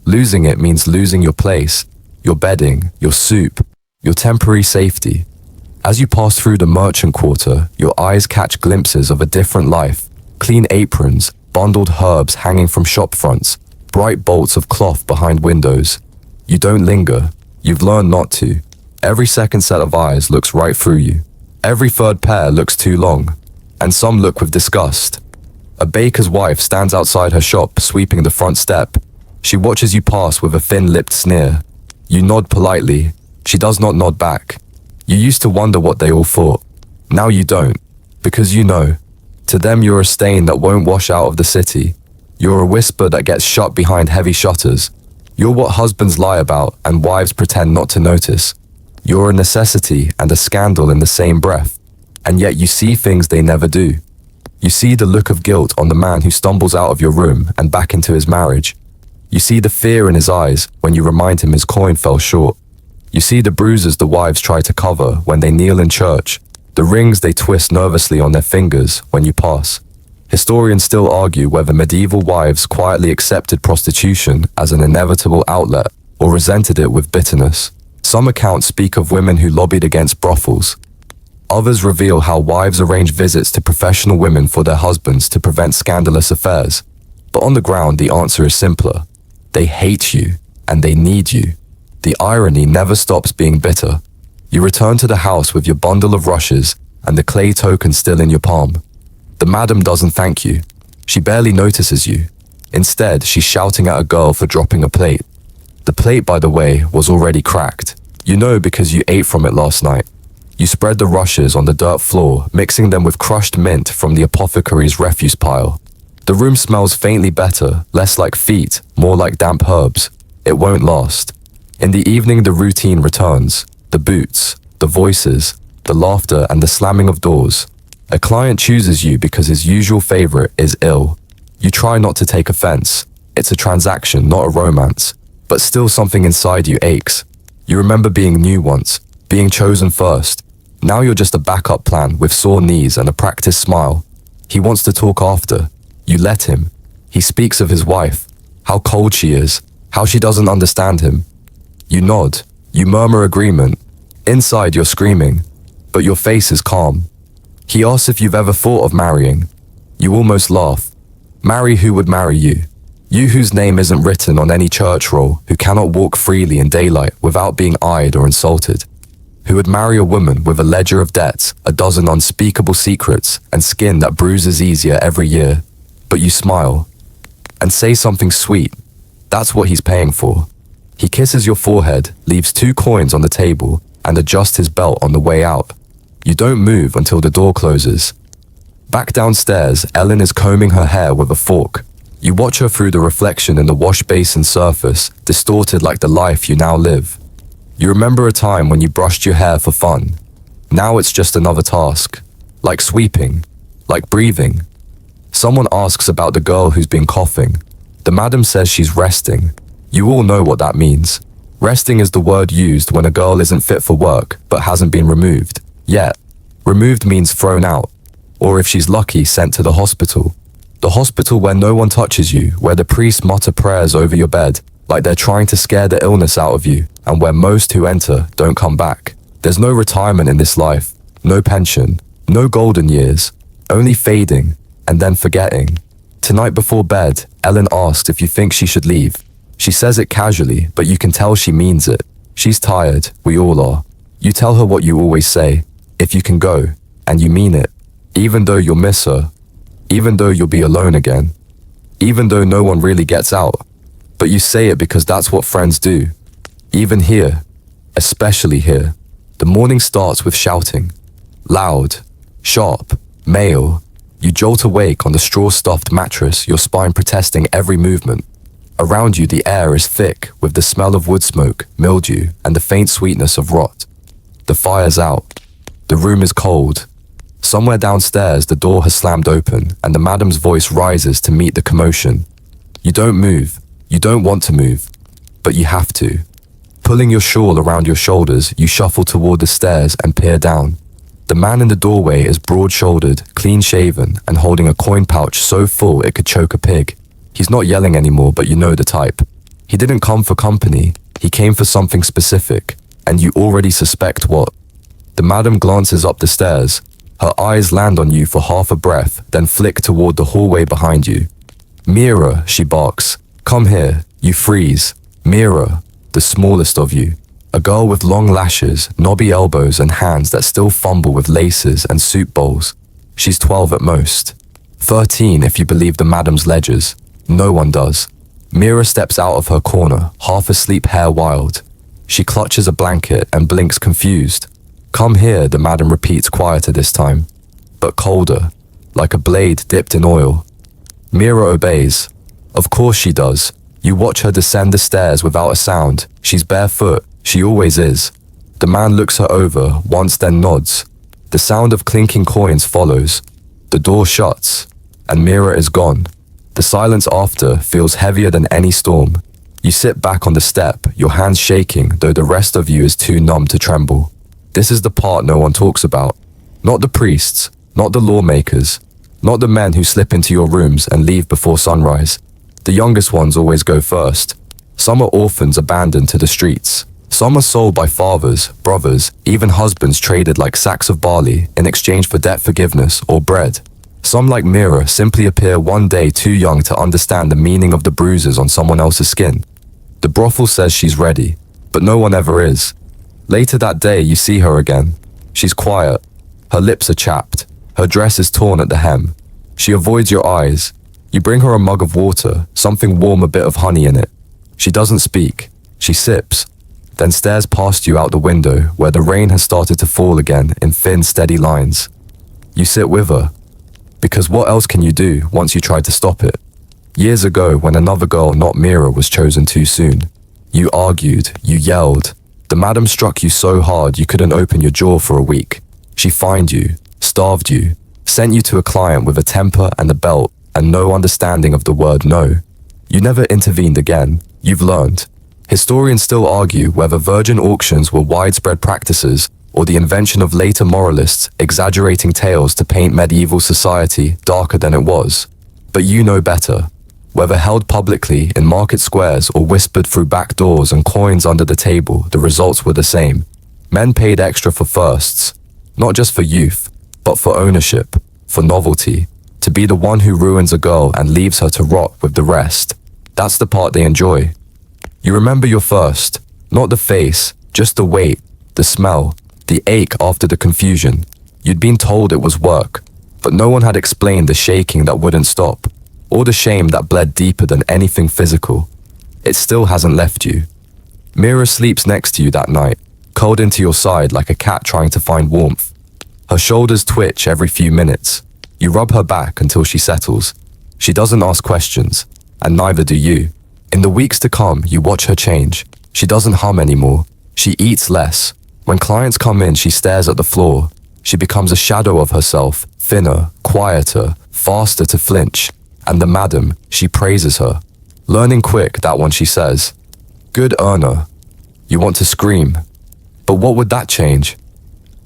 Losing it means losing your place, your bedding, your soup, your temporary safety. As you pass through the merchant quarter, your eyes catch glimpses of a different life. Clean aprons, bundled herbs hanging from shop fronts, bright bolts of cloth behind windows. You don't linger. You've learned not to. Every second set of eyes looks right through you. Every third pair looks too long, and some look with disgust. A baker's wife stands outside her shop, sweeping the front step. She watches you pass with a thin-lipped sneer. You nod politely. She does not nod back. You used to wonder what they all thought. Now you don't, because you know. To them you're a stain that won't wash out of the city. You're a whisper that gets shut behind heavy shutters. You're what husbands lie about and wives pretend not to notice. You're a necessity and a scandal in the same breath. And yet you see things they never do. You see the look of guilt on the man who stumbles out of your room and back into his marriage. You see the fear in his eyes when you remind him his coin fell short. You see the bruises the wives try to cover when they kneel in church, the rings they twist nervously on their fingers when you pass. Historians still argue whether medieval wives quietly accepted prostitution as an inevitable outlet or resented it with bitterness. Some accounts speak of women who lobbied against brothels. Others reveal how wives arrange visits to professional women for their husbands to prevent scandalous affairs. But on the ground, the answer is simpler. They hate you, and they need you. The irony never stops being bitter. You return to the house with your bundle of rushes and the clay token still in your palm. The madam doesn't thank you. She barely notices you. Instead, she's shouting at a girl for dropping a plate. The plate, by the way, was already cracked. You know because you ate from it last night. You spread the rushes on the dirt floor, mixing them with crushed mint from the apothecary's refuse pile. The room smells faintly better, less like feet, more like damp herbs. It won't last. In the evening, the routine returns. The boots, the voices, the laughter, and the slamming of doors. A client chooses you because his usual favorite is ill. You try not to take offense. It's a transaction, not a romance. But still something inside you aches. You remember being new once, being chosen first. Now you're just a backup plan with sore knees and a practiced smile. He wants to talk after. You let him. He speaks of his wife, how cold she is, how she doesn't understand him. You nod. You murmur agreement. Inside you're screaming, but your face is calm. He asks if you've ever thought of marrying. You almost laugh. Marry who would marry you? You whose name isn't written on any church roll, who cannot walk freely in daylight without being eyed or insulted. Who would marry a woman with a ledger of debts, a dozen unspeakable secrets, and skin that bruises easier every year. But you smile and say something sweet. That's what he's paying for. He kisses your forehead, leaves 2 coins on the table, and adjusts his belt on the way out. You don't move until the door closes. Back downstairs, Ellen is combing her hair with a fork. You watch her through the reflection in the wash basin surface, distorted like the life you now live. You remember a time when you brushed your hair for fun. Now it's just another task. Like sweeping. Like breathing. Someone asks about the girl who's been coughing. The madam says she's resting. You all know what that means. Resting is the word used when a girl isn't fit for work, but hasn't been removed. Yet. Removed means thrown out. Or if she's lucky, sent to the hospital. The hospital where no one touches you, where the priests mutter prayers over your bed, like they're trying to scare the illness out of you, and where most who enter don't come back. There's no retirement in this life, no pension, no golden years, only fading, and then forgetting. Tonight before bed, Ellen asks if you think she should leave. She says it casually, but you can tell she means it. She's tired, we all are. You tell her what you always say, if you can go, and you mean it, even though you'll miss her, even though you'll be alone again, even though no one really gets out. But you say it because that's what friends do. Even here, especially here. The morning starts with shouting. Loud, sharp, male. You jolt awake on the straw-stuffed mattress, your spine protesting every movement. Around you, the air is thick with the smell of wood smoke, mildew, and the faint sweetness of rot. The fire's out. The room is cold. Somewhere downstairs, the door has slammed open, and the madam's voice rises to meet the commotion. You don't move. You don't want to move. But you have to. Pulling your shawl around your shoulders, you shuffle toward the stairs and peer down. The man in the doorway is broad-shouldered, clean-shaven, and holding a coin pouch so full it could choke a pig. He's not yelling anymore, but you know the type. He didn't come for company, he came for something specific, and you already suspect what. The madam glances up the stairs. Her eyes land on you for half a breath, then flick toward the hallway behind you. Mira, she barks. Come here. You freeze. Mira, the smallest of you. A girl with long lashes, knobby elbows and hands that still fumble with laces and soup bowls. She's 12 at most. 13 if you believe the madam's ledgers. No one does. Mira steps out of her corner, half asleep, hair wild. She clutches a blanket and blinks confused. Come here, the madam repeats quieter this time, but colder, like a blade dipped in oil. Mira obeys. Of course she does. You watch her descend the stairs without a sound. She's barefoot. She always is. The man looks her over, once then nods. The sound of clinking coins follows. The door shuts, and Mira is gone. The silence after feels heavier than any storm. You sit back on the step, your hands shaking, though the rest of you is too numb to tremble. This is the part no one talks about. Not the priests, not the lawmakers, not the men who slip into your rooms and leave before sunrise. The youngest ones always go first. Some are orphans abandoned to the streets. Some are sold by fathers, brothers, even husbands traded like sacks of barley in exchange for debt forgiveness or bread. Some, like Mira, simply appear one day too young to understand the meaning of the bruises on someone else's skin. The brothel says she's ready, but no one ever is. Later that day, you see her again. She's quiet. Her lips are chapped. Her dress is torn at the hem. She avoids your eyes. You bring her a mug of water, something warm, a bit of honey in it. She doesn't speak. She sips, then stares past you out the window where the rain has started to fall again in thin, steady lines. You sit with her, because what else can you do once you try to stop it? Years ago, when another girl, not Mira, was chosen too soon, you argued, you yelled. The madam struck you so hard you couldn't open your jaw for a week. She fined you, starved you, sent you to a client with a temper and a belt and no understanding of the word no. You never intervened again. You've learned. Historians still argue whether virgin auctions were widespread practices or the invention of later moralists exaggerating tales to paint medieval society darker than it was. But you know better. Whether held publicly in market squares or whispered through back doors and coins under the table, the results were the same. Men paid extra for firsts, not just for youth, but for ownership, for novelty, to be the one who ruins a girl and leaves her to rot with the rest. That's the part they enjoy. You remember your first, not the face, just the weight, the smell, the ache after the confusion. You'd been told it was work, but no one had explained the shaking that wouldn't stop, or the shame that bled deeper than anything physical. It still hasn't left you. Mira sleeps next to you that night, curled into your side like a cat trying to find warmth. Her shoulders twitch every few minutes. You rub her back until she settles. She doesn't ask questions, and neither do you. In the weeks to come, you watch her change. She doesn't hum anymore. She eats less. When clients come in, she stares at the floor. She becomes a shadow of herself, thinner, quieter, faster to flinch. And the madam, she praises her. Learning quick, that one, she says. Good earner. You want to scream. But what would that change?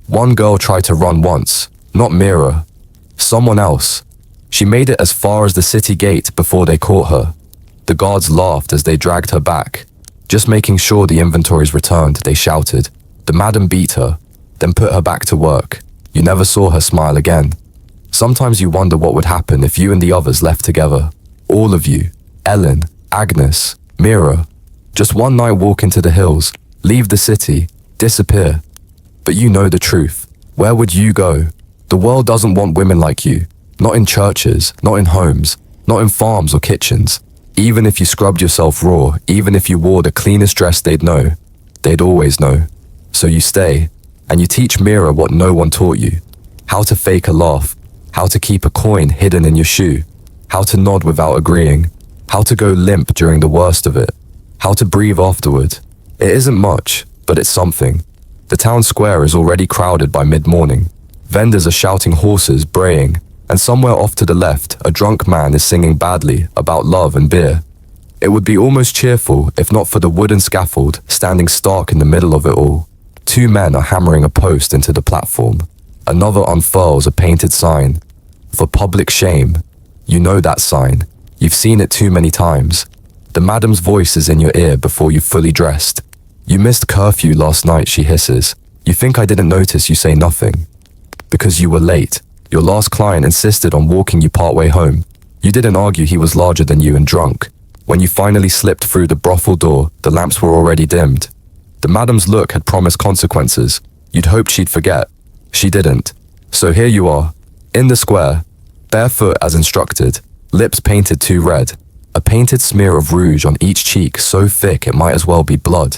One girl tried to run once, not Mira. Someone else. She made it as far as the city gate before they caught her. The guards laughed as they dragged her back. Just making sure the inventories returned, they shouted. The madam beat her, then put her back to work. You never saw her smile again. Sometimes you wonder what would happen if you and the others left together. All of you. Ellen, Agnes, Mira. Just one night walk into the hills, leave the city, disappear. But you know the truth. Where would you go? The world doesn't want women like you. Not in churches, not in homes, not in farms or kitchens. Even if you scrubbed yourself raw, even if you wore the cleanest dress they'd know, they'd always know. So you stay, and you teach Mira what no one taught you. How to fake a laugh, how to keep a coin hidden in your shoe, how to nod without agreeing, how to go limp during the worst of it, how to breathe afterward. It isn't much, but it's something. The town square is already crowded by mid-morning. Vendors are shouting horses, braying, and somewhere off to the left, a drunk man is singing badly about love and beer. It would be almost cheerful if not for the wooden scaffold standing stark in the middle of it all. Two men are hammering a post into the platform. Another unfurls a painted sign. For public shame. You know that sign. You've seen it too many times. The madam's voice is in your ear before you've fully dressed. You missed curfew last night, she hisses. You think I didn't notice, you say nothing. Because you were late. Your last client insisted on walking you partway home. You didn't argue he was larger than you and drunk. When you finally slipped through the brothel door, the lamps were already dimmed. The madam's look had promised consequences. You'd hoped she'd forget. She didn't. So here you are, in the square, barefoot as instructed, lips painted too red, a painted smear of rouge on each cheek so thick it might as well be blood.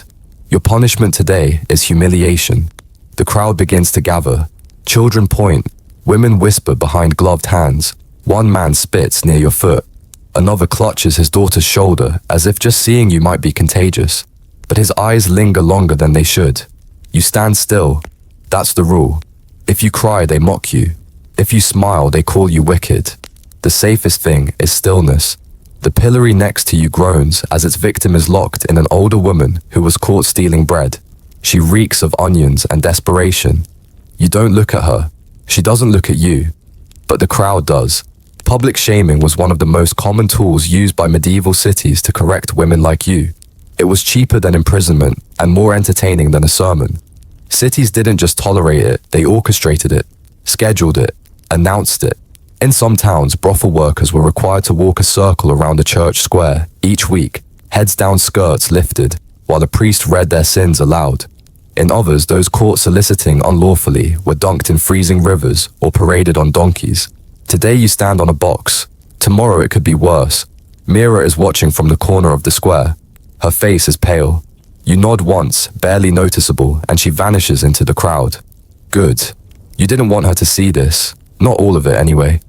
Your punishment today is humiliation. The crowd begins to gather. Children point. Women whisper behind gloved hands. One man spits near your foot. Another clutches his daughter's shoulder as if just seeing you might be contagious. But his eyes linger longer than they should. You stand still. That's the rule. If you cry, they mock you. If you smile, they call you wicked. The safest thing is stillness. The pillory next to you groans as its victim is locked in an older woman who was caught stealing bread. She reeks of onions and desperation. You don't look at her. She doesn't look at you. But the crowd does. Public shaming was one of the most common tools used by medieval cities to correct women like you. It was cheaper than imprisonment and more entertaining than a sermon. Cities didn't just tolerate it, they orchestrated it, scheduled it, announced it. In some towns, brothel workers were required to walk a circle around the church square each week, heads down, skirts lifted, while the priest read their sins aloud. In others, those caught soliciting unlawfully were dunked in freezing rivers or paraded on donkeys. Today you stand on a box. Tomorrow it could be worse. Mira is watching from the corner of the square. Her face is pale. You nod once, barely noticeable, and she vanishes into the crowd. Good. You didn't want her to see this. Not all of it, anyway.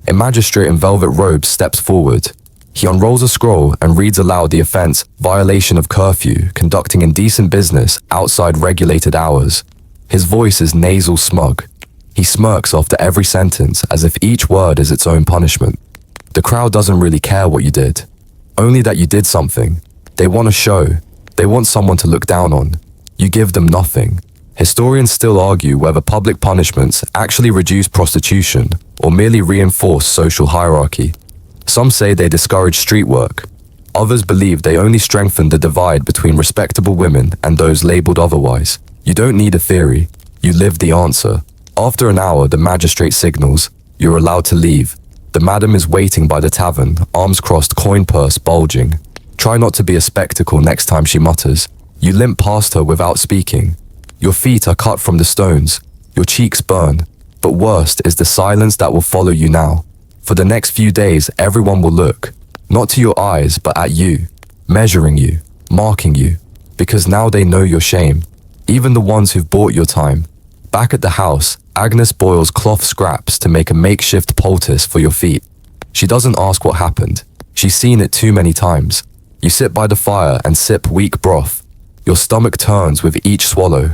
A magistrate in velvet robes steps forward. He unrolls a scroll and reads aloud the offense, violation of curfew, conducting indecent business outside regulated hours. His voice is nasal smug. He smirks after every sentence as if each word is its own punishment. The crowd doesn't really care what you did. Only that you did something. They want a show. They want someone to look down on. You give them nothing. Historians still argue whether public punishments actually reduce prostitution or merely reinforce social hierarchy. Some say they discourage street work. Others believe they only strengthen the divide between respectable women and those labeled otherwise. You don't need a theory. You live the answer. After an hour, the magistrate signals. You're allowed to leave. The madam is waiting by the tavern, arms crossed, coin purse bulging. Try not to be a spectacle next time, she mutters. You limp past her without speaking. Your feet are cut from the stones. Your cheeks burn. But worst is the silence that will follow you now. For the next few days, everyone will look. Not to your eyes, but at you. Measuring you. Marking you. Because now they know your shame. Even the ones who've bought your time. Back at the house, Agnes boils cloth scraps to make a makeshift poultice for your feet. She doesn't ask what happened. She's seen it too many times. You sit by the fire and sip weak broth. Your stomach turns with each swallow.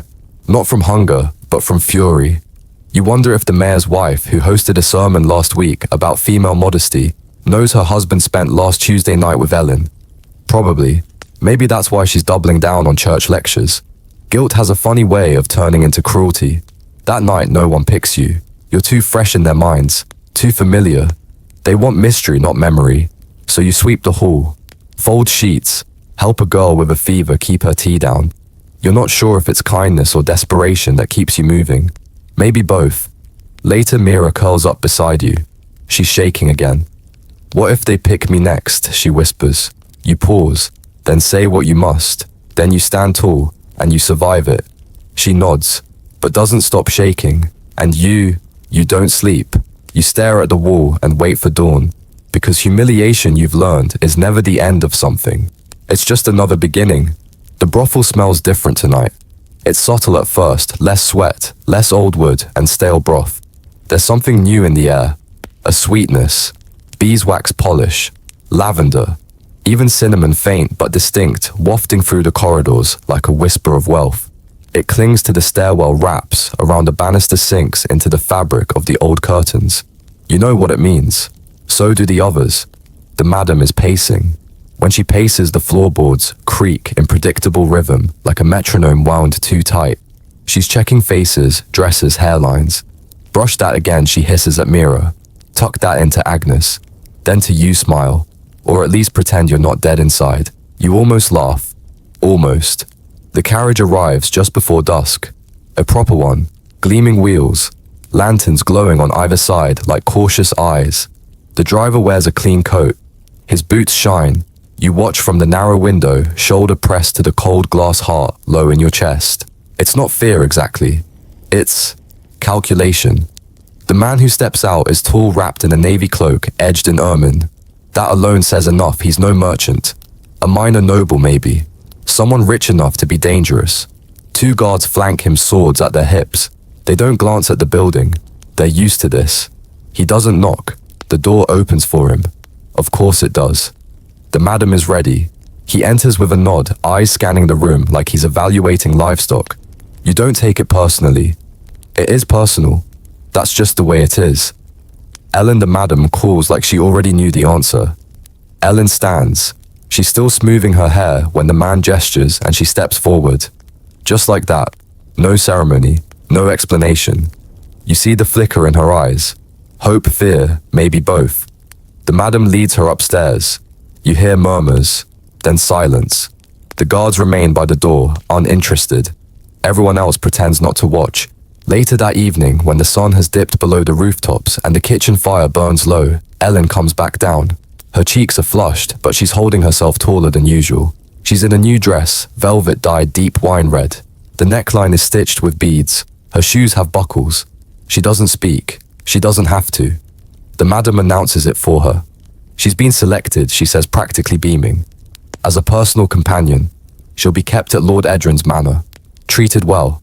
Not from hunger, but from fury. You wonder if the mayor's wife, who hosted a sermon last week about female modesty, knows her husband spent last Tuesday night with Ellen. Probably. Maybe that's why she's doubling down on church lectures. Guilt has a funny way of turning into cruelty. That night no one picks you. You're too fresh in their minds. Too familiar. They want mystery, not memory. So you sweep the hall. Fold sheets. Help a girl with a fever keep her tea down. You're not sure if it's kindness or desperation that keeps you moving. Maybe both. Later, Mira curls up beside you. She's shaking again. What if they pick me next, she whispers. You pause, then say what you must. Then you stand tall, and you survive it. She nods, but doesn't stop shaking. And you don't sleep. You stare at the wall and wait for dawn. Because humiliation, you've learned, is never the end of something. It's just another beginning. The brothel smells different tonight. It's subtle at first, less sweat, less old wood and stale broth. There's something new in the air. A sweetness, beeswax polish, lavender, even cinnamon, faint but distinct, wafting through the corridors like a whisper of wealth. It clings to the stairwell, wraps around the banister, sinks into the fabric of the old curtains. You know what it means. So do the others. The madam is pacing. When she paces, the floorboards creak in predictable rhythm, like a metronome wound too tight. She's checking faces, dresses, hairlines. Brush that again, she hisses at Mira. Tuck that into Agnes. Then to you, smile. Or at least pretend you're not dead inside. You almost laugh. Almost. The carriage arrives just before dusk. A proper one. Gleaming wheels. Lanterns glowing on either side like cautious eyes. The driver wears a clean coat. His boots shine. You watch from the narrow window, shoulder pressed to the cold glass heart low in your chest. It's not fear exactly. It's calculation. The man who steps out is tall, wrapped in a navy cloak, edged in ermine. That alone says enough. He's no merchant. A minor noble maybe. Someone rich enough to be dangerous. Two guards flank him, swords at their hips. They don't glance at the building. They're used to this. He doesn't knock. The door opens for him. Of course it does. The madam is ready. He enters with a nod, eyes scanning the room like he's evaluating livestock. You don't take it personally. It is personal. That's just the way it is. Ellen, the madam, calls like she already knew the answer. Ellen stands. She's still smoothing her hair when the man gestures and she steps forward. Just like that. No ceremony. No explanation. You see the flicker in her eyes. Hope, fear, maybe both. The madam leads her upstairs. You hear murmurs, then silence. The guards remain by the door, uninterested. Everyone else pretends not to watch. Later that evening, when the sun has dipped below the rooftops and the kitchen fire burns low, Ellen comes back down. Her cheeks are flushed, but she's holding herself taller than usual. She's in a new dress, velvet dyed deep wine red. The neckline is stitched with beads. Her shoes have buckles. She doesn't speak. She doesn't have to. The madam announces it for her. She's been selected, she says, practically beaming. As a personal companion, she'll be kept at Lord Edrin's manor. Treated well.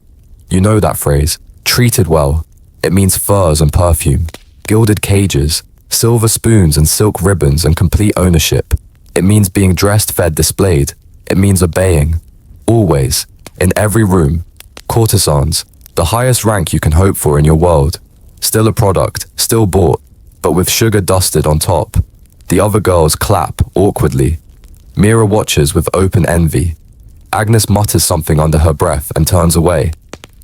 You know that phrase. Treated well. It means furs and perfume, gilded cages, silver spoons and silk ribbons and complete ownership. It means being dressed, fed, displayed. It means obeying. Always. In every room. Courtesans. The highest rank you can hope for in your world. Still a product, still bought, but with sugar dusted on top. The other girls clap awkwardly. Mira watches with open envy. Agnes mutters something under her breath and turns away.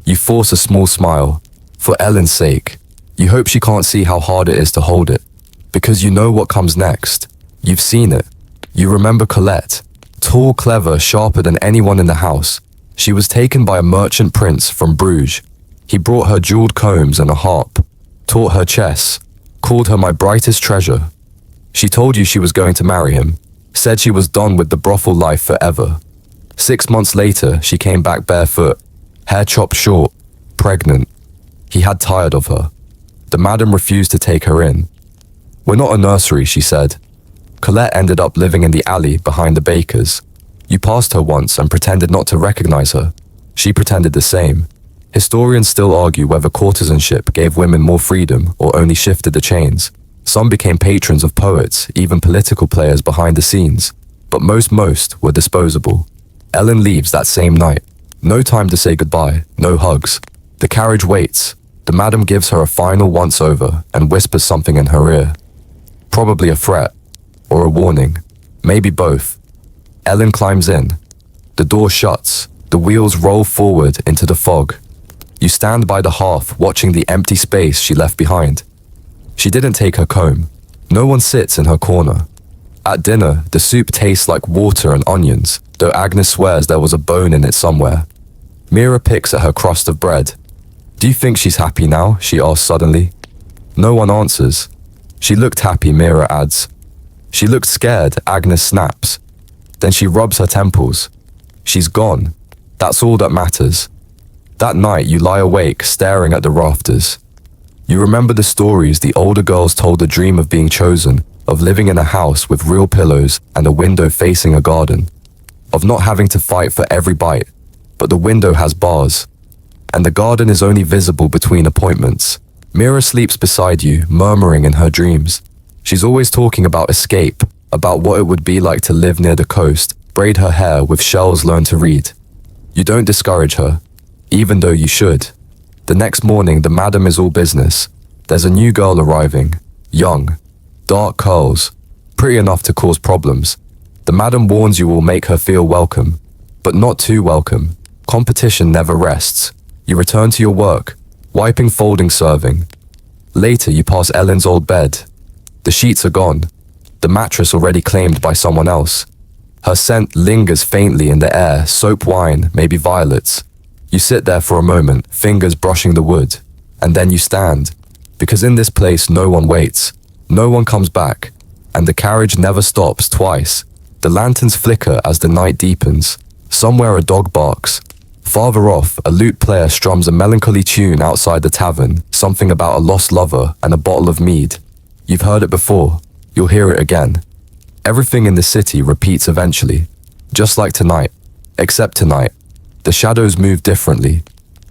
You force a small smile. For Ellen's sake. You hope she can't see how hard it is to hold it. Because you know what comes next. You've seen it. You remember Colette. Tall, clever, sharper than anyone in the house. She was taken by a merchant prince from Bruges. He brought her jeweled combs and a harp. Taught her chess. Called her my brightest treasure. She told you she was going to marry him. Said she was done with the brothel life forever. 6 months later, she came back barefoot. Hair chopped short. Pregnant. He had tired of her. The madam refused to take her in. We're not a nursery, she said. Colette ended up living in the alley behind the bakers. You passed her once and pretended not to recognize her. She pretended the same. Historians still argue whether courtesanship gave women more freedom or only shifted the chains. Some became patrons of poets, even political players behind the scenes. But most were disposable. Ellen leaves that same night. No time to say goodbye, no hugs. The carriage waits. The madam gives her a final once-over and whispers something in her ear. Probably a threat. Or a warning. Maybe both. Ellen climbs in. The door shuts. The wheels roll forward into the fog. You stand by the hearth watching the empty space she left behind. She didn't take her comb. No one sits in her corner. At dinner, the soup tastes like water and onions, though Agnes swears there was a bone in it somewhere. Mira picks at her crust of bread. Do you think she's happy now? She asks suddenly. No one answers. She looked happy, Mira adds. She looked scared, Agnes snaps. Then she rubs her temples. She's gone. That's all that matters. That night you lie awake, staring at the rafters. You remember the stories the older girls told, the dream of being chosen, of living in a house with real pillows and a window facing a garden, of not having to fight for every bite, but the window has bars, and the garden is only visible between appointments. Mira sleeps beside you, murmuring in her dreams. She's always talking about escape, about what it would be like to live near the coast, braid her hair with shells learned to read. You don't discourage her, even though you should. The next morning, the madam is all business. There's a new girl arriving, young, dark curls, pretty enough to cause problems. The madam warns you will make her feel welcome, but not too welcome. Competition never rests. You return to your work, wiping, folding, serving. Later, you pass Ellen's old bed. The sheets are gone. the mattress already claimed by someone else. Her scent lingers faintly in the air, soap wine, maybe violets. You sit there for a moment, fingers brushing the wood, and then you stand. Because in this place no one waits, no one comes back, and the carriage never stops twice. The lanterns flicker as the night deepens. Somewhere a dog barks. Farther off, a lute player strums a melancholy tune outside the tavern, something about a lost lover and a bottle of mead. You've heard it before, you'll hear it again. Everything in the city repeats eventually, just like tonight, except tonight. The shadows move differently.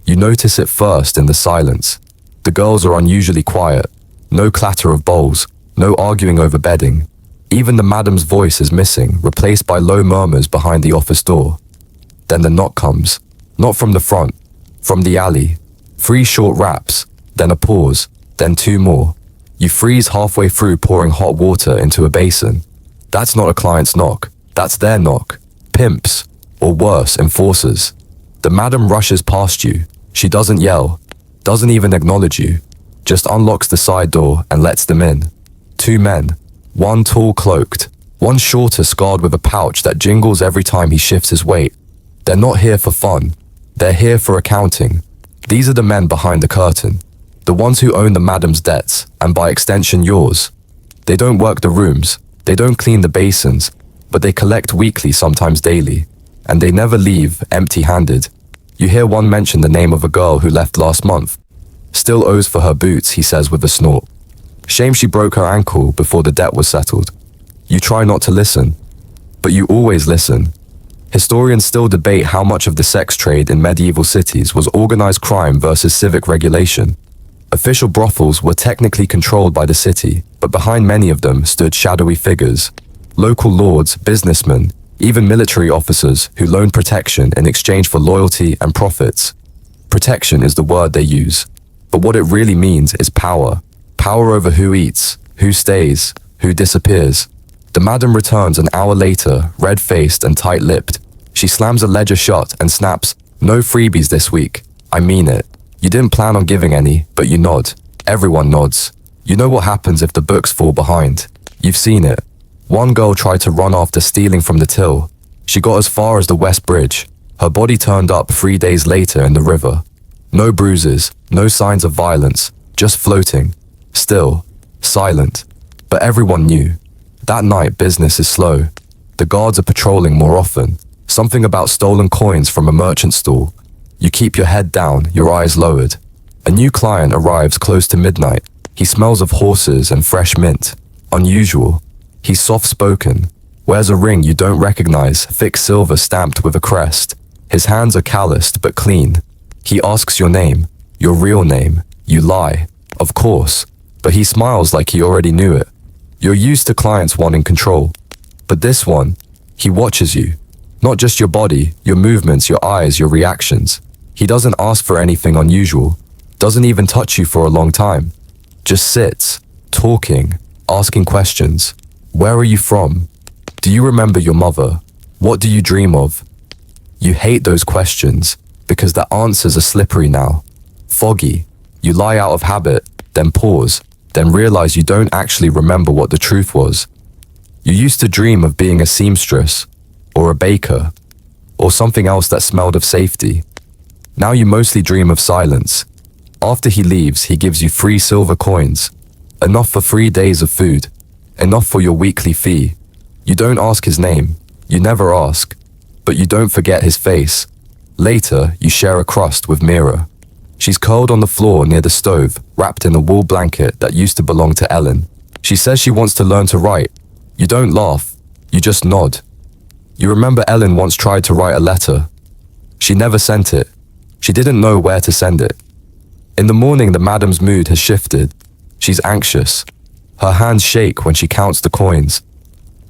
You notice it first in the silence. The girls are unusually quiet. No clatter of bowls, no arguing over bedding. Even the madam's voice is missing, replaced by low murmurs behind the office door. Then the knock comes. Not from the front, from the alley. 3 short raps, then a pause, then 2 more. You freeze halfway through pouring hot water into a basin. That's not a client's knock, that's their knock. Pimps, or worse, enforcers. The madam rushes past you. She doesn't yell, doesn't even acknowledge you, just unlocks the side door and lets them in. 2 men, one tall cloaked, one shorter scarred with a pouch that jingles every time he shifts his weight. They're not here for fun. They're here for accounting. These are the men behind the curtain. The ones who own the madam's debts, and by extension yours. They don't work the rooms, they don't clean the basins, but they collect weekly, sometimes daily. And they never leave empty-handed. You hear one mention the name of a girl who left last month. Still owes for her boots, he says with a snort. Shame she broke her ankle before the debt was settled. You try not to listen, but you always listen. Historians still debate how much of the sex trade in medieval cities was organized crime versus civic regulation. Official brothels were technically controlled by the city, but behind many of them stood shadowy figures. Local lords, businessmen, even military officers who loaned protection in exchange for loyalty and profits. Protection is the word they use, but what it really means is power. Power over who eats, who stays, who disappears. The madam returns an hour later, red-faced and tight-lipped. She slams a ledger shut and snaps, "No freebies this week. I mean it. You didn't plan on giving any, but you nod. Everyone nods. You know what happens if the books fall behind. You've seen it. One girl tried to run after stealing from the till. She got as far as the West Bridge. Her body turned up 3 days later in the river. No bruises, no signs of violence, just floating. Still, silent. But everyone knew. That night business is slow. The guards are patrolling more often. Something about stolen coins from a merchant stall. You keep your head down, your eyes lowered. A new client arrives close to midnight. He smells of horses and fresh mint. Unusual. He's soft-spoken. Wears a ring you don't recognize, thick silver stamped with a crest. His hands are calloused but clean. He asks your name, your real name. You lie, of course, but he smiles like he already knew it. You're used to clients wanting control. But this one, he watches you. Not just your body, your movements, your eyes, your reactions. He doesn't ask for anything unusual. Doesn't even touch you for a long time. Just sits, talking, asking questions. Where are you from? Do you remember your mother? What do you dream of? You hate those questions because the answers are slippery now. Foggy. You lie out of habit, then pause, then realize you don't actually remember what the truth was. You used to dream of being a seamstress, or a baker, or something else that smelled of safety. Now you mostly dream of silence. After he leaves, he gives you 3 silver coins. Enough for 3 days of food. Enough for your weekly fee. You don't ask his name. You never ask. But you don't forget his face. Later, you share a crust with Mira. She's curled on the floor near the stove, wrapped in a wool blanket that used to belong to Ellen. She says she wants to learn to write. You don't laugh. You just nod. You remember Ellen once tried to write a letter. She never sent it. She didn't know where to send it. In the morning, the madam's mood has shifted. She's anxious. Her hands shake when she counts the coins.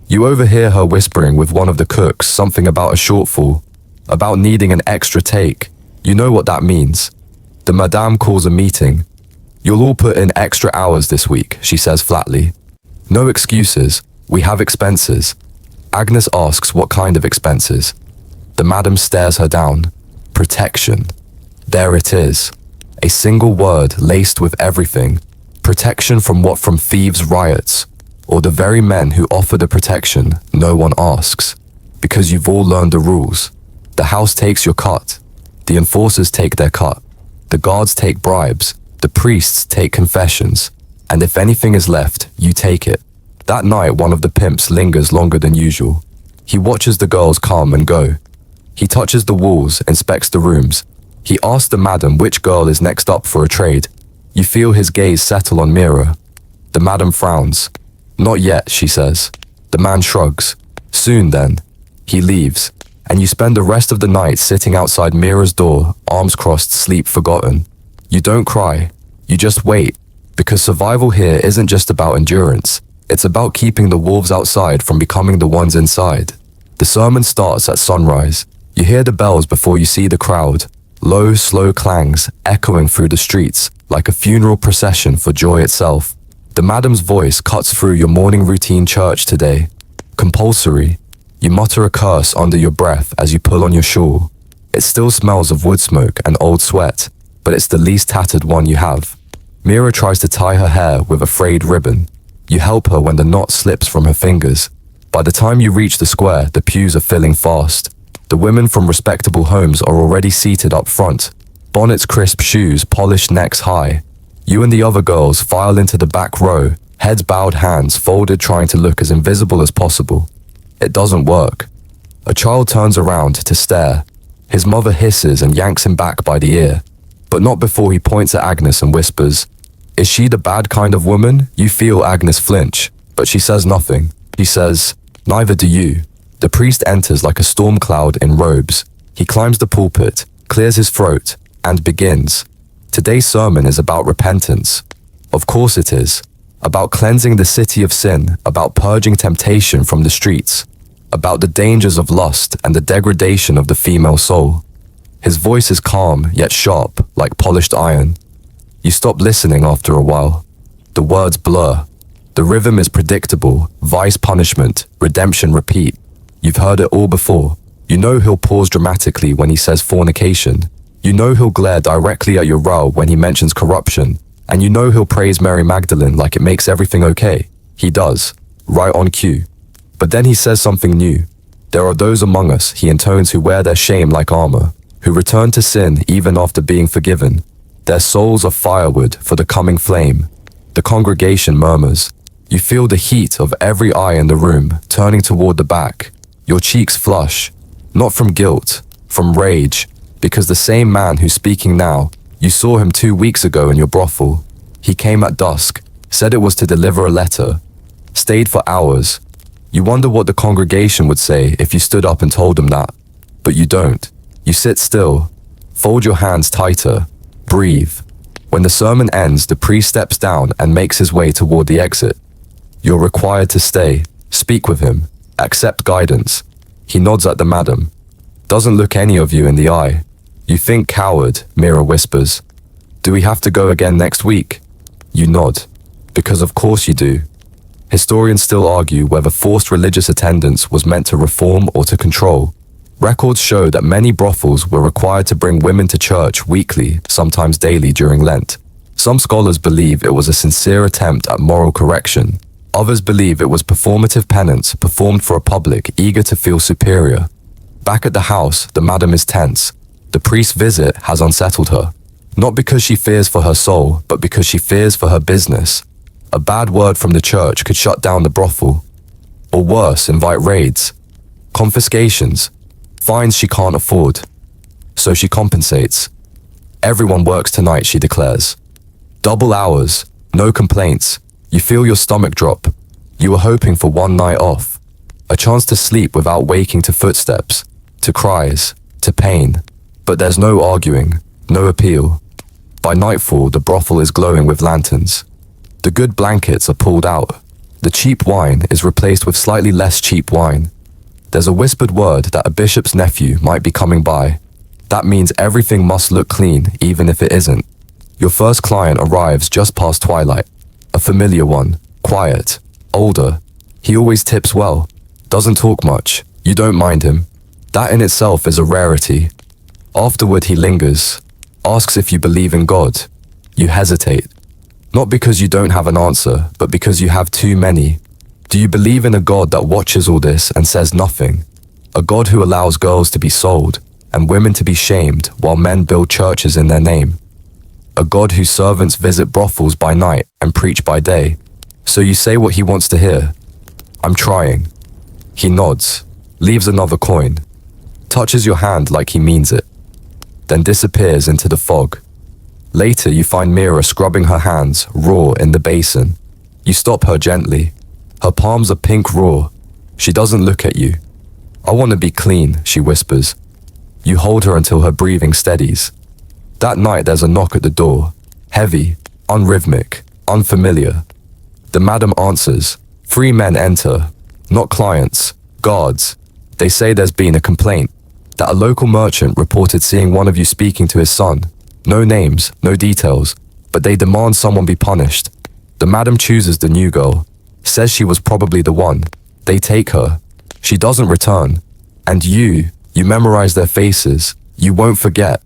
You overhear her whispering with one of the cooks something about a shortfall, about needing an extra take. You know what that means. The madame calls a meeting. You'll all put in extra hours this week, she says flatly. No excuses. We have expenses. Agnes asks what kind of expenses. The madam stares her down. Protection. There it is. A single word laced with everything. Protection from what? From thieves' riots. or the very men who offer the protection no one asks, because you've all learned the rules. The house takes your cut, the enforcers take their cut, the guards take bribes, the priests take confessions, and if anything is left, you take it. That night, one of the pimps lingers longer than usual. He watches the girls come and go. He touches the walls, inspects the rooms. He asks the madam which girl is next up for a trade. You feel his gaze settle on Mira. The madam frowns. Not yet, she says. The man shrugs. Soon then. He leaves, and you spend the rest of the night sitting outside Mira's door, arms crossed, sleep forgotten. You don't cry. You just wait, because survival here isn't just about endurance. It's about keeping the wolves outside from becoming the ones inside. The sermon starts at sunrise. You hear the bells before you see the crowd. Low, slow clangs echoing through the streets like a funeral procession for joy itself. The madam's voice cuts through your morning routine church today. Compulsory. You mutter a curse under your breath as you pull on your shawl. It still smells of wood smoke and old sweat, but it's the least tattered one you have. Mira tries to tie her hair with a frayed ribbon. You help her when the knot slips from her fingers. By the time you reach the square, the pews are filling fast. The women from respectable homes are already seated up front. Bonnets, crisp shoes, polished necks high. You and the other girls file into the back row, heads bowed, hands folded, trying to look as invisible as possible. It doesn't work. A child turns around to stare. His mother hisses and yanks him back by the ear, but not before he points at Agnes and whispers, "Is she the bad kind of woman?" You feel Agnes flinch, but she says nothing. He says, "Neither do you." The priest enters like a storm cloud in robes. He climbs the pulpit, clears his throat, and begins. Today's sermon is about repentance. Of course it is. About cleansing the city of sin, about purging temptation from the streets, about the dangers of lust and the degradation of the female soul. His voice is calm yet sharp, like polished iron. You stop listening after a while. The words blur. The rhythm is predictable. Vice, punishment, redemption, repeat. You've heard it all before. You know he'll pause dramatically when he says fornication. You know he'll glare directly at your row when he mentions corruption. And you know he'll praise Mary Magdalene like it makes everything okay. He does, right on cue. But then he says something new. There are those among us, he intones, who wear their shame like armor, who return to sin even after being forgiven. Their souls are firewood for the coming flame. The congregation murmurs. You feel the heat of every eye in the room turning toward the back. Your cheeks flush, not from guilt, from rage, because the same man who's speaking now, you saw him 2 weeks ago in your brothel. He came at dusk, said it was to deliver a letter, stayed for hours. You wonder what the congregation would say if you stood up and told them that. But you don't. You sit still, fold your hands tighter, breathe. When the sermon ends, the priest steps down and makes his way toward the exit. You're required to stay, speak with him, accept guidance. He nods at the madam. Doesn't look any of you in the eye. You think coward, Mira whispers. Do we have to go again next week? You nod. Because of course you do. Historians still argue whether forced religious attendance was meant to reform or to control. Records show that many brothels were required to bring women to church weekly, sometimes daily during Lent. Some scholars believe it was a sincere attempt at moral correction. Others believe it was performative penance performed for a public eager to feel superior. Back at the house, the madam is tense. The priest's visit has unsettled her. Not because she fears for her soul, but because she fears for her business. A bad word from the church could shut down the brothel. Or worse, invite raids, confiscations, fines she can't afford. So she compensates. Everyone works tonight, she declares. Double hours, no complaints. You feel your stomach drop. You were hoping for one night off. A chance to sleep without waking to footsteps, to cries, to pain. But there's no arguing, no appeal. By nightfall, the brothel is glowing with lanterns. The good blankets are pulled out. The cheap wine is replaced with slightly less cheap wine. There's a whispered word that a bishop's nephew might be coming by. That means everything must look clean, even if it isn't. Your first client arrives just past twilight. A familiar one, quiet, older. He always tips well, doesn't talk much. You don't mind him. That in itself is a rarity. Afterward he lingers, asks if you believe in God. You hesitate. Not because you don't have an answer, but because you have too many. Do you believe in a God that watches all this and says nothing? A God who allows girls to be sold and women to be shamed while men build churches in their name? A God whose servants visit brothels by night and preach by day? So you say what he wants to hear. I'm trying. He nods, leaves another coin, touches your hand like he means it, then disappears into the fog. Later you find Mira scrubbing her hands raw in the basin. You stop her gently. Her palms are pink raw. She doesn't look at you. I want to be clean, she whispers. You hold her until her breathing steadies. That night there's a knock at the door. Heavy, unrhythmic, unfamiliar. The madam answers. 3 men enter. Not clients, guards. They say there's been a complaint, that a local merchant reported seeing one of you speaking to his son. No names, no details, but they demand someone be punished. The madam chooses the new girl, says she was probably the one. They take her. She doesn't return. And you memorize their faces. You won't forget.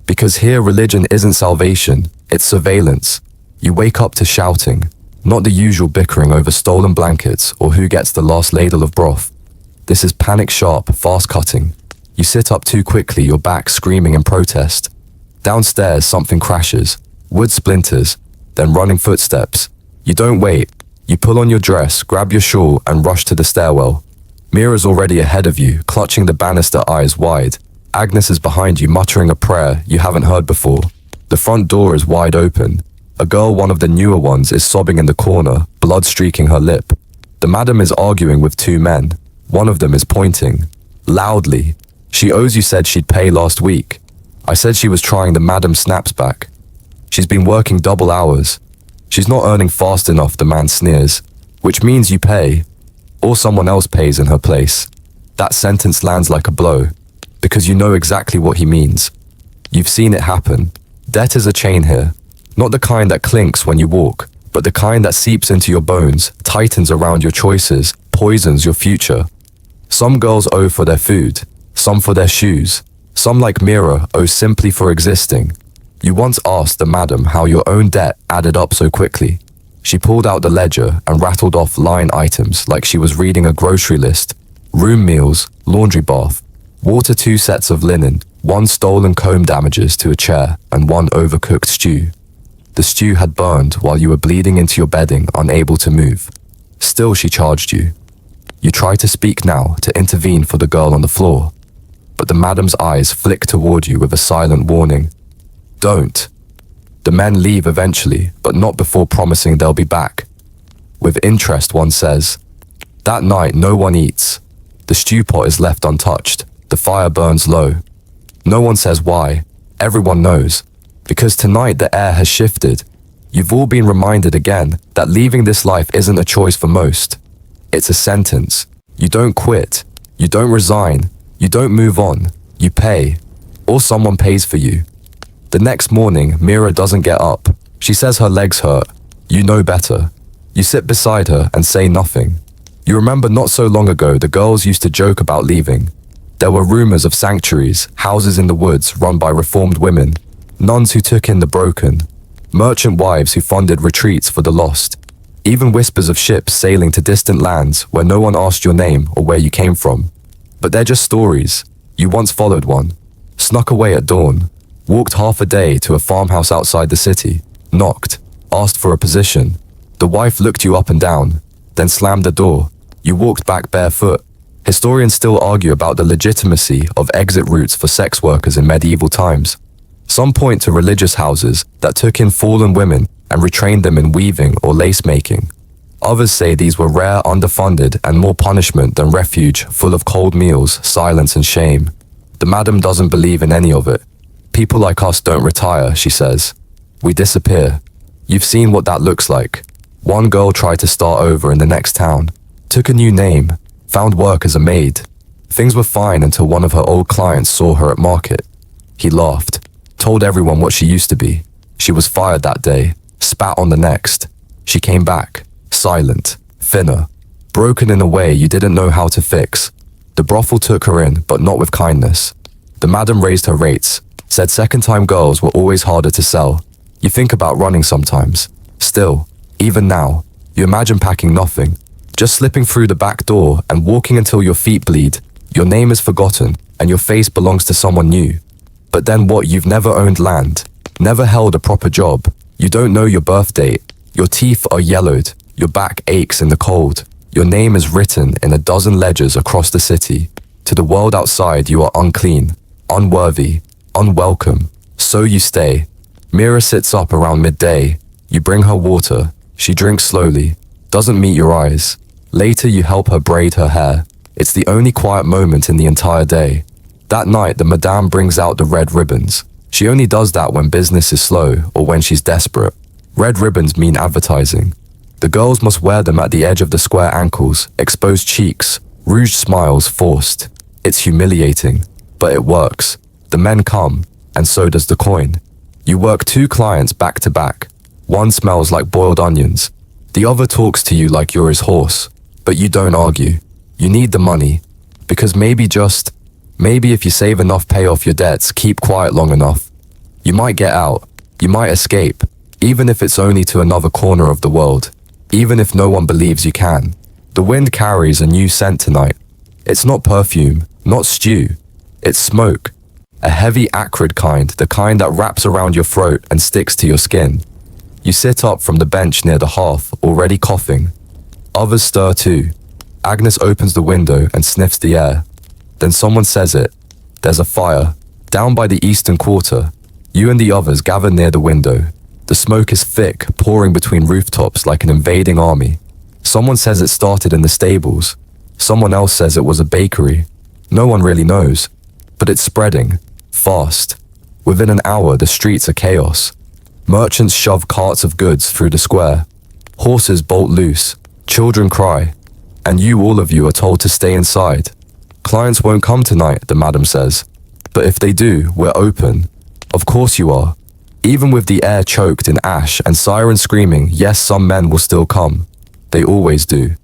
Because here religion isn't salvation, it's surveillance. You wake up to shouting, not the usual bickering over stolen blankets or who gets the last ladle of broth. This is panic sharp, fast cutting. You sit up too quickly, your back screaming in protest. Downstairs something crashes, wood splinters, then running footsteps. You don't wait. You pull on your dress, grab your shawl and rush to the stairwell. Mira's already ahead of you, clutching the banister eyes wide. Agnes is behind you, muttering a prayer you haven't heard before. The front door is wide open. A girl, one of the newer ones, is sobbing in the corner, blood streaking her lip. The madam is arguing with 2 men. One of them is pointing, loudly. She owes you, said she'd pay last week. I said she was trying, the madam snaps back. She's been working double hours. She's not earning fast enough, the man sneers. Which means you pay, or someone else pays in her place. That sentence lands like a blow, because you know exactly what he means. You've seen it happen. Debt is a chain here. Not the kind that clinks when you walk, but the kind that seeps into your bones, tightens around your choices, poisons your future. Some girls owe for their food, some for their shoes. Some, like Mira, owe simply for existing. You once asked the madam how your own debt added up so quickly. She pulled out the ledger and rattled off line items like she was reading a grocery list. Room meals, laundry bath, water, 2 sets of linen, 1 stolen comb damages to a chair, and 1 overcooked stew. The stew had burned while you were bleeding into your bedding, unable to move. Still she charged you. You try to speak now, to intervene for the girl on the floor. But the madam's eyes flick toward you with a silent warning. Don't. The men leave eventually, but not before promising they'll be back. With interest, one says. That night no one eats. The stew pot is left untouched. The fire burns low. No one says why. Everyone knows. Because tonight the air has shifted. You've all been reminded again that leaving this life isn't a choice for most. It's a sentence. You don't quit. You don't resign. You don't move on. You pay. Or someone pays for you. The next morning, Mira doesn't get up. She says her legs hurt. You know better. You sit beside her and say nothing. You remember not so long ago the girls used to joke about leaving. There were rumors of sanctuaries, houses in the woods run by reformed women, nuns who took in the broken, merchant wives who funded retreats for the lost, even whispers of ships sailing to distant lands where no one asked your name or where you came from. But they're just stories. You once followed one, snuck away at dawn, walked half a day to a farmhouse outside the city, knocked, asked for a position. The wife looked you up and down, then slammed the door. You walked back barefoot. Historians still argue about the legitimacy of exit routes for sex workers in medieval times. Some point to religious houses that took in fallen women and retrained them in weaving or lace making. Others say these were rare, underfunded, and more punishment than refuge full of cold meals, silence, and shame. The madam doesn't believe in any of it. People like us don't retire, she says. We disappear. You've seen what that looks like. One girl tried to start over in the next town, took a new name, found work as a maid. Things were fine until one of her old clients saw her at market. He laughed, told everyone what she used to be. She was fired that day, spat on the next. She came back, silent, thinner, broken in a way you didn't know how to fix. The brothel took her in, but not with kindness. The madam raised her rates, said second-time girls were always harder to sell. You think about running sometimes. Still, even now, you imagine packing nothing, Just slipping through the back door and walking until your feet bleed. Your name is forgotten and your face belongs to someone new. But then what? You've never owned land, never held a proper job. You don't know your birth date. Your teeth are yellowed. Your back aches in the cold. Your name is written in a dozen ledgers across the city. To the world outside, you are unclean, unworthy, unwelcome. So you stay. Mira sits up around midday. You bring her water. She drinks slowly, doesn't meet your eyes. Later, you help her braid her hair. It's the only quiet moment in the entire day. That night, the madame brings out the red ribbons. She only does that when business is slow or when she's desperate. Red ribbons mean advertising. The girls must wear them at the edge of the square ankles, exposed cheeks, rouged smiles forced. It's humiliating, but it works. The men come, and so does the coin. You work 2 clients back to back. One smells like boiled onions. The other talks to you like you're his horse. But you don't argue. You need the money. Because maybe if you save enough, pay off your debts, keep quiet long enough, you might get out. You might escape. Even if it's only to another corner of the world. Even if no one believes you can. The wind carries a new scent tonight. It's not perfume, not stew. It's smoke. A heavy, acrid kind, the kind that wraps around your throat and sticks to your skin. You sit up from the bench near the hearth, already coughing. Others stir too. Agnes opens the window and sniffs the air. Then someone says it. There's a fire. Down by the eastern quarter. You and the others gather near the window. The smoke is thick, pouring between rooftops like an invading army. Someone says it started in the stables. Someone else says it was a bakery. No one really knows. But it's spreading. Fast. Within an hour, the streets are chaos. Merchants shove carts of goods through the square. Horses bolt loose. Children cry. And all of you are told to stay inside. Clients won't come tonight, the madam says. But if they do, we're open. Of course you are. Even with the air choked in ash and sirens screaming, yes, some men will still come. They always do.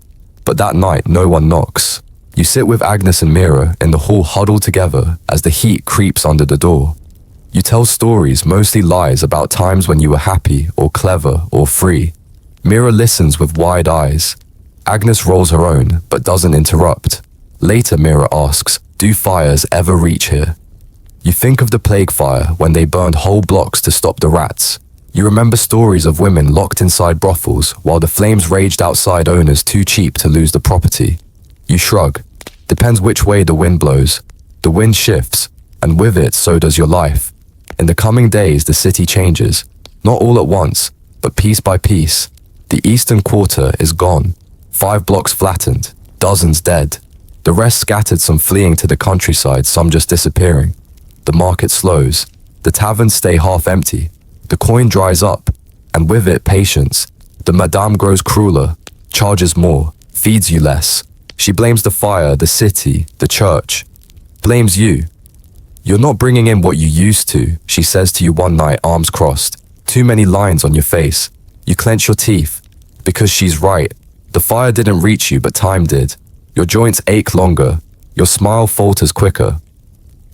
But that night, no one knocks. You sit with Agnes and Mira in the hall huddled together as the heat creeps under the door. You tell stories, mostly lies, about times when you were happy or clever or free. Mira listens with wide eyes. Agnes rolls her own, but doesn't interrupt. Later, Mira asks, do fires ever reach here? You think of the plague fire when they burned whole blocks to stop the rats. You remember stories of women locked inside brothels while the flames raged outside owners too cheap to lose the property. You shrug. Depends which way the wind blows. The wind shifts, and with it, so does your life. In the coming days, the city changes. Not all at once, but piece by piece. The eastern quarter is gone. 5 blocks flattened, dozens dead. The rest scattered, some fleeing to the countryside, some just disappearing. The market slows. The taverns stay half empty. The coin dries up, and with it, patience. The madame grows crueler, charges more, feeds you less. She blames the fire, the city, the church. Blames you. You're not bringing in what you used to, she says to you one night, arms crossed. Too many lines on your face. You clench your teeth. Because she's right. The fire didn't reach you, but time did. Your joints ache longer. Your smile falters quicker.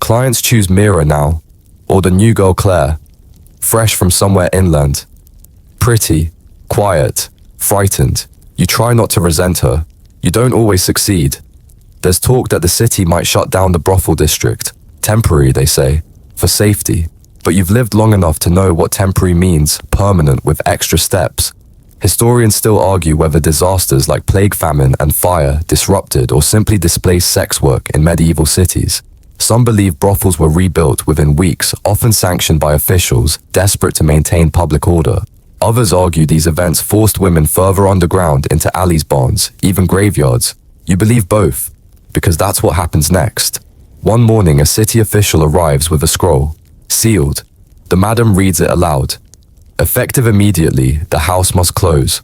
Clients choose Mira now, or the new girl Claire, fresh from somewhere inland. Pretty, quiet, frightened. You try not to resent her. You don't always succeed. There's talk that the city might shut down the brothel district. Temporary, they say, for safety. But you've lived long enough to know what temporary means, permanent with extra steps. Historians still argue whether disasters like plague, famine, and fire disrupted or simply displaced sex work in medieval cities. Some believe brothels were rebuilt within weeks, often sanctioned by officials desperate to maintain public order. Others argue these events forced women further underground into alleys, barns, even graveyards. You believe both, because that's what happens next. One morning, a city official arrives with a scroll, sealed. The madam reads it aloud. Effective immediately, the house must close.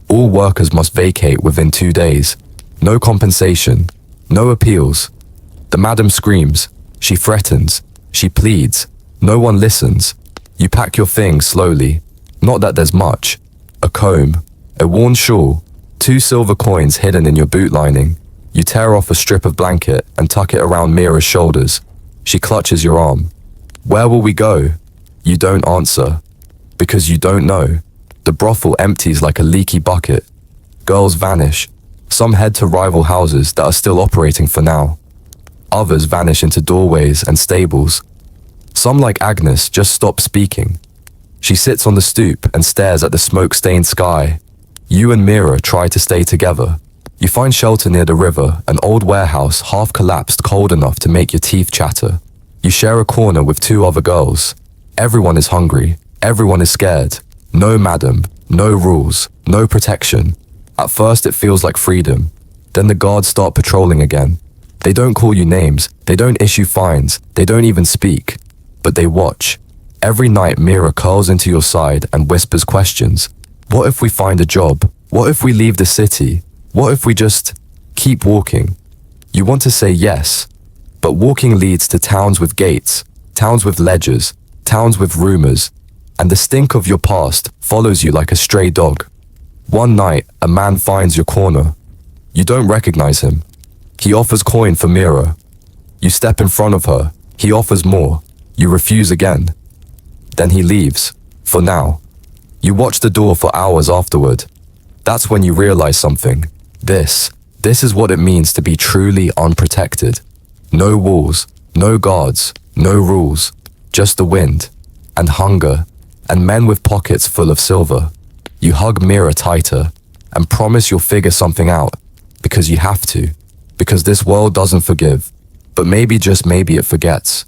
All workers must vacate within 2 days. No compensation, no appeals. The madam screams. She threatens. She pleads. No one listens. You pack your things slowly. Not that there's much. A comb, a worn shawl, 2 silver coins hidden in your boot lining. You tear off a strip of blanket and tuck it around Mira's shoulders. She clutches your arm. Where will we go? You don't answer. Because you don't know. The brothel empties like a leaky bucket. Girls vanish. Some head to rival houses that are still operating for now. Others vanish into doorways and stables. Some, like Agnes, just stop speaking. She sits on the stoop and stares at the smoke-stained sky. You and Mira try to stay together. You find shelter near the river, an old warehouse half collapsed, cold enough to make your teeth chatter. You share a corner with two other girls. Everyone is hungry. Everyone is scared. No madam, no rules, no protection. At first it feels like freedom. Then the guards start patrolling again. They don't call you names. They don't issue fines. They don't even speak. But they watch. Every night Mira curls into your side and whispers questions. What if we find a job? What if we leave the city? What if we just keep walking? You want to say yes, but walking leads to towns with gates, towns with ledgers, towns with rumors, and the stink of your past follows you like a stray dog. One night, a man finds your corner. You don't recognize him. He offers coin for Mira. You step in front of her. He offers more. You refuse again. Then he leaves, for now. You watch the door for hours afterward. That's when you realize something. This is what it means to be truly unprotected. No walls, no guards, no rules, just the wind, and hunger, and men with pockets full of silver. You hug Mira tighter, and promise you'll figure something out, because you have to, because this world doesn't forgive, but maybe, just maybe, it forgets.